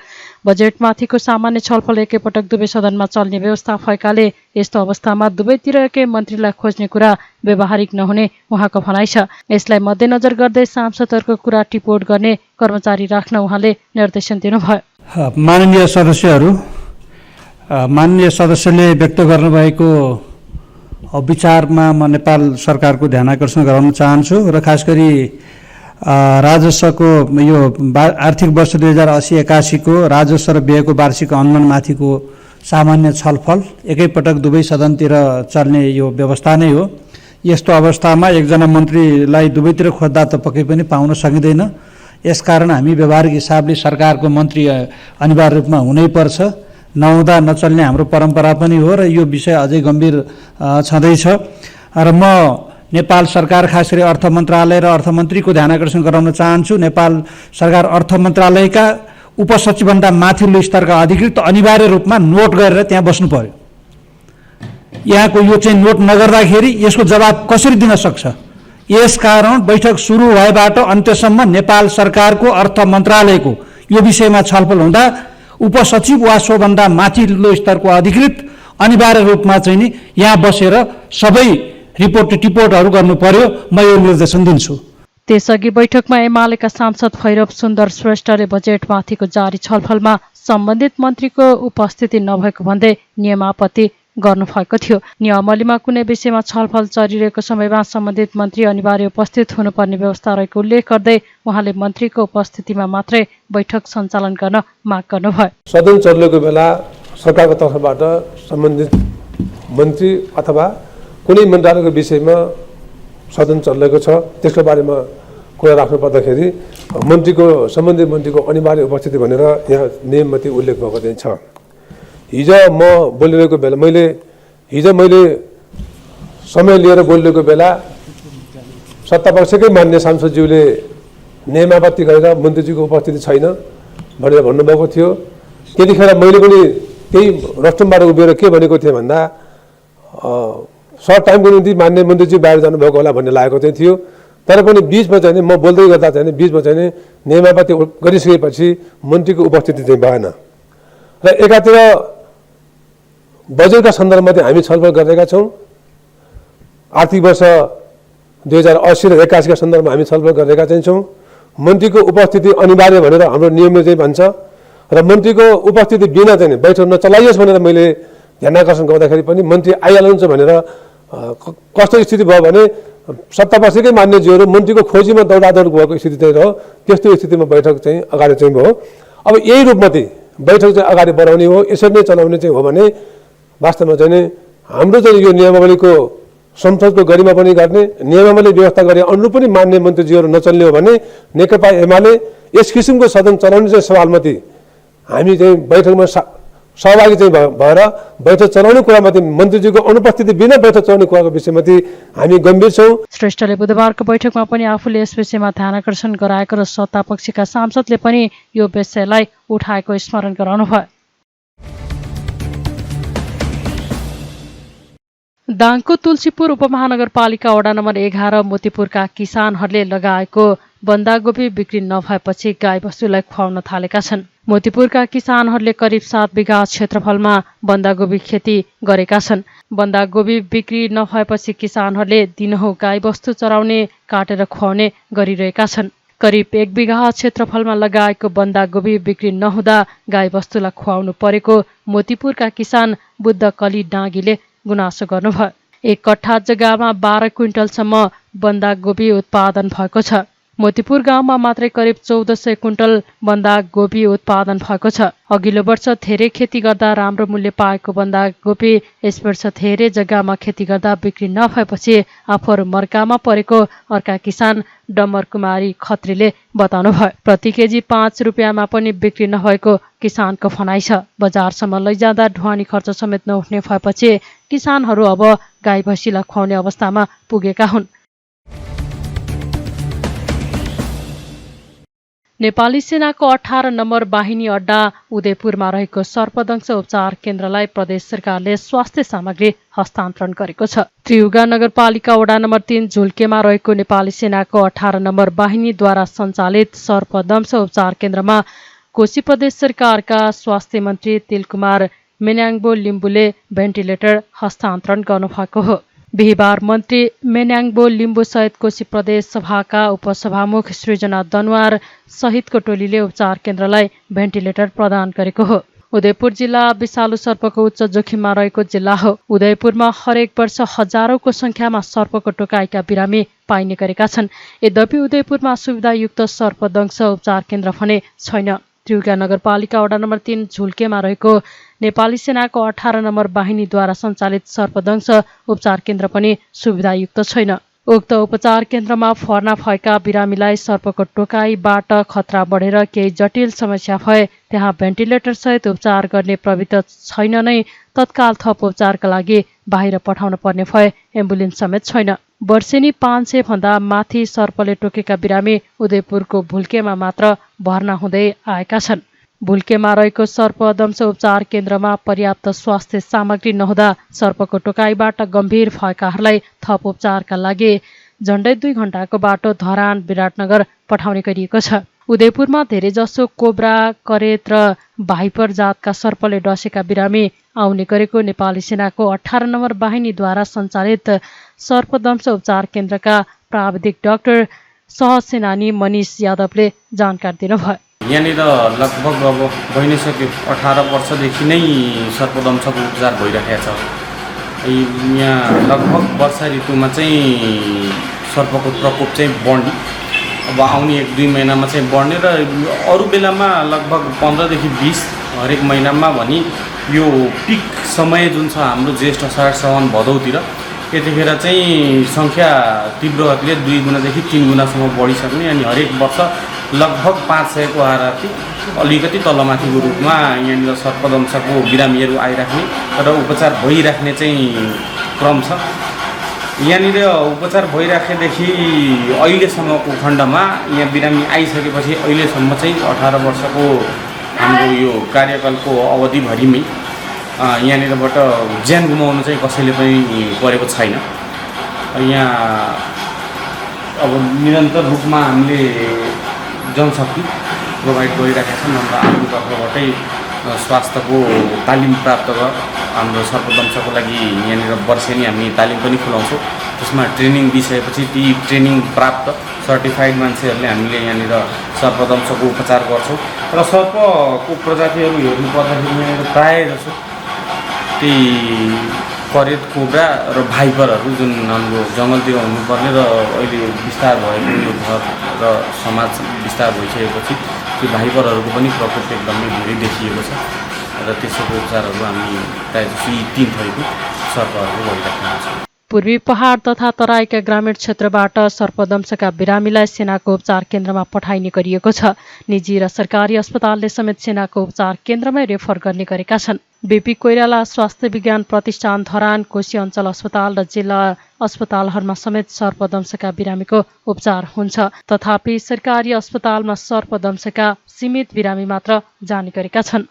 बजेटमाथिको सामान्य छलफल एकैपटक दुवै सदनमा चल्ने व्यवस्था भएकाले यस्तो अवस्थामा दुवैतिर एकै मन्त्रीलाई खोज्ने कुरा व्यावहारिक नहुने उहाँको भनाइ छ। यसलाई मध्यनजर गर्दै सांसदहरूको कुरा टिपोट गर्ने कर्मचारी राख्न उहाँले निर्देशन दिनुभयो। माननीय सदस्यहरू, माननीय सदस्यले व्यक्त गर्नुभएको विचारमा म नेपाल सरकारको ध्यानाकर्षण गराउन चाहन्छु र खास गरी राजस्वको यो आर्थिक वर्ष 2080-81 को राजस्व र व्ययको वार्षिक अनुमानमाथिको सामान्य छलफल एकैपटक दुवै सदनतिर चल्ने यो व्यवस्था नै हो। यस्तो अवस्थामा एकजना मन्त्रीलाई दुवैतिर खोज्दा त पक्कै पनि पाउन सकिँदैन। यसकारण हामी व्यावहारिक हिसाबले सरकारको मन्त्री अनिवार्य रूपमा हुनैपर्छ। नहुँदा नचल्ने हाम्रो परम्परा पनि हो र यो विषय अझै गम्भीर छँदैछ र म नेपाल सरकार खास गरी अर्थ मन्त्रालय र अर्थमन्त्रीको ध्यानाकर्षण गराउन चाहन्छु। नेपाल सरकार अर्थ मन्त्रालयका उपसचिवभन्दा माथिल्लो स्तरका अधिकृत अनिवार्य रूपमा नोट गरेर त्यहाँ बस्नु पर्यो। यहाँको यो चाहिँ नोट नगर्दाखेरि यसको जवाब कसरी दिन सक्छ? यसकारण बैठक सुरु भएबाट अन्त्यसम्म नेपाल सरकारको अर्थ मन्त्रालयको यो विषयमा छलफल हुँदा उपसचिव वा सोभन्दा माथिल्लो स्तरको अधिकृत अनिवार्य रूपमा चाहिँ नि यहाँ बसेर सबै टिपोटहरू गर्नु पर्यो। म यो निर्देशन दिन्छु। त्यसअघि बैठकमा एमालेका सांसद भैरव सुन्दर श्रेष्ठले बजेटमाथिको जारी छलफलमा सम्बन्धित मन्त्रीको उपस्थिति नभएको भन्दै नियमापत्ति गर्नुभएको थियो। नियमावलीमा कुनै विषयमा छलफल चलिरहेको समयमा सम्बन्धित मन्त्री अनिवार्य उपस्थित हुनुपर्ने व्यवस्था रहेको उल्लेख गर्दै उहाँले मन्त्रीको उपस्थितिमा मात्रै बैठक सञ्चालन गर्न माग गर्नुभयो। सदन चलेको बेला सरकारको तर्फबाट सम्बन्धित मन्त्री अथवा कुनै मन्त्रालयको विषयमा सदन चलेको छ त्यसको बारेमा कुरा राख्नु पर्दाखेरि सम्बन्धित मन्त्रीको अनिवार्य उपस्थिति भनेर यहाँ नियममाथि उल्लेख भएको चाहिँ छ। हिजो म बोलिरहेको बेला मैले समय लिएर बोलिरहेको बेला सत्तापक्षकै मान्य सांसदज्यूले नियमावत्ति गरेर मन्त्रीजीको उपस्थिति छैन भनेर भन्नुभएको थियो। त्यतिखेर मैले पनि त्यही रस्टमबाट उभिएर के भनेको थिएँ भन्दा सर्ट टाइमको निम्ति मान्य मन्त्रीजी बाहिर जानुभएको होला भन्ने लागेको चाहिँ थियो। तर पनि बिचमा चाहिँ म बोल्दै गर्दा चाहिँ बिचमा चाहिँ नियमावत्ति गरिसकेपछि मन्त्रीको उपस्थिति चाहिँ भएन र एकातिर बजेटका सन्दर्भमा चाहिँ हामी छलफल गरेका छौँ। आर्थिक वर्ष 2080 र 81 का सन्दर्भमा हामी छलफल गरेका चाहिँ छौँ। मन्त्रीको उपस्थिति अनिवार्य भनेर हाम्रो नियमले चाहिँ भन्छ र मन्त्रीको उपस्थिति बिना चाहिँ बैठक नचलाइयोस् भनेर मैले ध्यानाकर्षण गर्दाखेरि पनि मन्त्री आइहाल्नुहुन्छ भनेर कस्तो स्थिति भयो भने सत्तापक्षकै मान्यज्यूहरू मन्त्रीको खोजीमा दौडादौड भएको स्थिति चाहिँ रह्यो। त्यस्तो स्थितिमा बैठक चाहिँ अगाडि चाहिँ भयो। अब यही रूपमा चाहिँ बैठक चाहिँ अगाडि बढाउने हो, यसरी नै चलाउने चाहिँ हो भने वास्तवमा चाहिँ हाम्रो चाहिँ यो नियमावलीको संसदको गरिमा पनि गर्ने, नियमावली व्यवस्था गरे अनुरूप पनि मान्य मन्त्रीज्यूहरू नचल्ने हो भने नेकपा एमाले यस किसिमको सदन चलाउने चाहिँ सवालमाथि हामी चाहिँ बैठकमा सहभागी चाहिँ भएर बैठक चलाउने कुरामाथि मन्त्रीजीको अनुपस्थिति बिना बैठक चलाउने कुराको विषयमाथि हामी गम्भीर छौँ। श्रेष्ठले बुधबारको बैठकमा पनि आफूले यस विषयमा ध्यानाकर्षण गराएको र सत्तापक्षका सांसदले पनि यो विषयलाई उठाएको स्मरण गराउनुभयो। दाङको तुलसीपुर उपमहानगरपालिका वडा नम्बर 11 मोतीपुरका किसानहरूले लगाएको बन्दागोपी बिक्री नभएपछि गाईबस्तुलाई खुवाउन थालेका छन्। मोतीपुरका किसानहरूले करिब 7 बिघा क्षेत्रफलमा बन्दागोपी खेती गरेका छन्। बन्दागोपी बिक्री नभएपछि किसानहरूले दिनहुँ गाईबस्तु चराउने, काटेर खुवाउने गरिरहेका छन्। करिब 1 बिघा क्षेत्रफलमा लगाएको बन्दागोपी बिक्री नहुँदा गाईबस्तुलाई खुवाउनु परेको मोतीपुरका किसान बुद्ध कली डाँगीले गुनासो गर्नुभयो। 1 कट्ठा जग्गामा 12 क्विन्टलसम्म बन्दागोपी उत्पादन भएको छ। मोतीपुर गाउँमा मात्रै करिब 1400 क्विन्टल बन्दागोपी उत्पादन भएको छ। अघिल्लो वर्ष धेरै खेती गर्दा राम्रो मूल्य पाएको बन्दागोपी यस वर्ष धेरै जग्गामा खेती गर्दा बिक्री नभएपछि आफूहरू मर्कामा परेको अर्का किसान डम्बर कुमारी खत्रीले बताउनुभयो। प्रति केजी 5 रुपियाँमा पनि बिक्री नभएको किसानको भनाइ छ। बजारसम्म लैजाँदा ढुवानी खर्च समेत नउठ्ने भएपछि किसानहरू अब गाई भैँसीलाई खुवाउने अवस्थामा पुगेका हुन्। नेपाली सेनाको 18 नम्बर बाहिनी अड्डा उदयपुरमा रहेको सर्पदंश उपचार केन्द्रलाई प्रदेश सरकारले स्वास्थ्य सामग्री हस्तान्तरण गरेको छ। त्रियुगा नगरपालिका वडा नम्बर 3 झुल्केमा रहेको नेपाली सेनाको 18 नम्बर बाहिनीद्वारा सञ्चालित सर्पदंश उपचार केन्द्रमा कोशी प्रदेश सरकारका स्वास्थ्य मन्त्री तिलकुमार मेन्याङ्बो लिम्बुले भेन्टिलेटर हस्तान्तरण गर्नुभएको हो। बिहिबार मन्त्री मेन्याङ्बो लिम्बु सहित कोशी प्रदेश सभाका उपसभामुख सृजना दनवार सहितको टोलीले उपचार केन्द्रलाई भेन्टिलेटर प्रदान गरेको हो। उदयपुर जिल्ला विषालु सर्पको उच्च जोखिममा रहेको जिल्ला हो। उदयपुरमा हरेक वर्ष हजारौंको संख्यामा सर्पको टोकाइका बिरामी पाइने गरेका छन्। यद्यपि उदयपुरमा सुविधायुक्त सर्पदंश उपचार केन्द्र भने छैन। त्रियुगा नगरपालिका वडा नम्बर 3 झुल्केमा रहेको नेपाली सेनाको 18 नम्बर बाहिनीद्वारा सञ्चालित सर्पदंश उपचार केन्द्र पनि सुविधायुक्त छैन। उक्त उपचार केन्द्रमा भर्ना भएका बिरामीलाई सर्पको टोकाइबाट खतरा बढेर केही जटिल समस्या भए त्यहाँ भेन्टिलेटर सहित उपचार गर्ने प्रविधि छैन नै तत्काल थप उपचारका लागि बाहिर पठाउन पर्ने भए एम्बुलेन्स समेत छैन। वर्षेनी 500 भन्दा माथि सर्पले टोकेका बिरामी उदयपुरको भुल्केमा मात्र भर्ना हुँदै आएका छन्। भुल्केमा रहेको सर्पदंश उपचार केन्द्रमा पर्याप्त स्वास्थ्य सामग्री नहुँदा सर्पको टोकाइबाट गम्भीर भएकाहरूलाई थप उपचारका लागि झण्डै 2 घण्टाको बाटो धरान विराटनगर पठाउने गरिएको छ। उदयपुरमा धेरैजसो कोब्रा, करेत र भाइपर जातका सर्पले डसेका बिरामी आउने गरेको नेपाली सेनाको 18 नम्बर बाहिनीद्वारा सञ्चालित सर्पदंश उपचार केन्द्रका प्राविधिक डाक्टर सहसेनानी मनिष यादवले जानकारी दिनुभयो। यहाँनिर लगभग अब भइ नै सक्यो 18 वर्षदेखि नै सर्पदंशको उपचार भइरहेको छ। यहाँ लगभग वर्षा ऋतुमा चाहिँ सर्पको प्रकोप चाहिँ बढ्ने, अब आउने 1-2 महिनामा चाहिँ बढ्ने र अरू बेलामा लगभग 15 देखि 20 हरेक महिनामा भनी यो पिक समय जुन छ हाम्रो ज्येष्ठ असार साउन भदौतिर त्यतिखेर चाहिँ सङ्ख्या तीव्र गतिले 2 गुणादेखि 3 गुणासम्म बढिसक्ने अनि हरेक वर्ष लगभग 500 को हाराहारी अलिकति तलमाथिको रूपमा यहाँनिर सर्पदंशको बिरामीहरू आइराख्ने र उपचार भइराख्ने चाहिँ क्रम छ। यहाँनिर उपचार भइराखेदेखि अहिलेसम्मको खण्डमा यहाँ बिरामी आइसकेपछि अहिलेसम्म चाहिँ 18 वर्षको हाम्रो यो कार्यकालको अवधिभरिमै यहाँनिरबाट ज्यान गुमाउनु चाहिँ कसैले पनि परेको छैन। यहाँ अब निरन्तर रूपमा हामीले जनशक्ति प्रोभाइड गरिरहेका छन्। हाम्रो आफ्नो तर्फबाटै स्वास्थ्यको तालिम प्राप्त गर हाम्रो सर्पदंशको लागि यहाँनिर वर्षेनी हामी तालिम पनि खुलाउँछौँ। त्यसमा ट्रेनिङ दिइसकेपछि ती ट्रेनिङ प्राप्त सर्टिफाइड मान्छेहरूले हामीले यहाँनिर सर्पदंशको उपचार गर्छौँ र सर्पको प्रजातिहरू हेर्नु पर्दाखेरि यहाँनिर प्रायः जसो त्यही करेत, कोब्रा र भाइपरहरू जुन हाम्रो जङ्गलतिर हुनुपर्ने र अहिले विस्तार भएको यो घर र समाज विस्तार भइसकेपछि त्यो भाइपरहरूको पनि प्रकोप एकदमै धेरै देखिएको छ र त्यसको उपचारहरू हामी प्रायः जस्तो यी 3 थरीको सर्पहरू भइरहेका छौँ। पूर्वी पहाड तथा तराईका ग्रामीण क्षेत्रबाट सर्पदंशका बिरामीलाई सेनाको उपचार केन्द्रमा पठाइने गरिएको छ। निजी र सरकारी अस्पतालले समेत सेनाको उपचार केन्द्रमै रेफर गर्ने गरेका छन्। बीपी कोइराला स्वास्थ्य विज्ञान प्रतिष्ठान धरान, कोशी अञ्चल अस्पताल र जिल्ला अस्पतालहरूमा समेत सर्पदंशका बिरामीको उपचार हुन्छ। तथापि सरकारी अस्पतालमा सर्पदंशका सीमित बिरामी मात्र जाने गरेका छन्।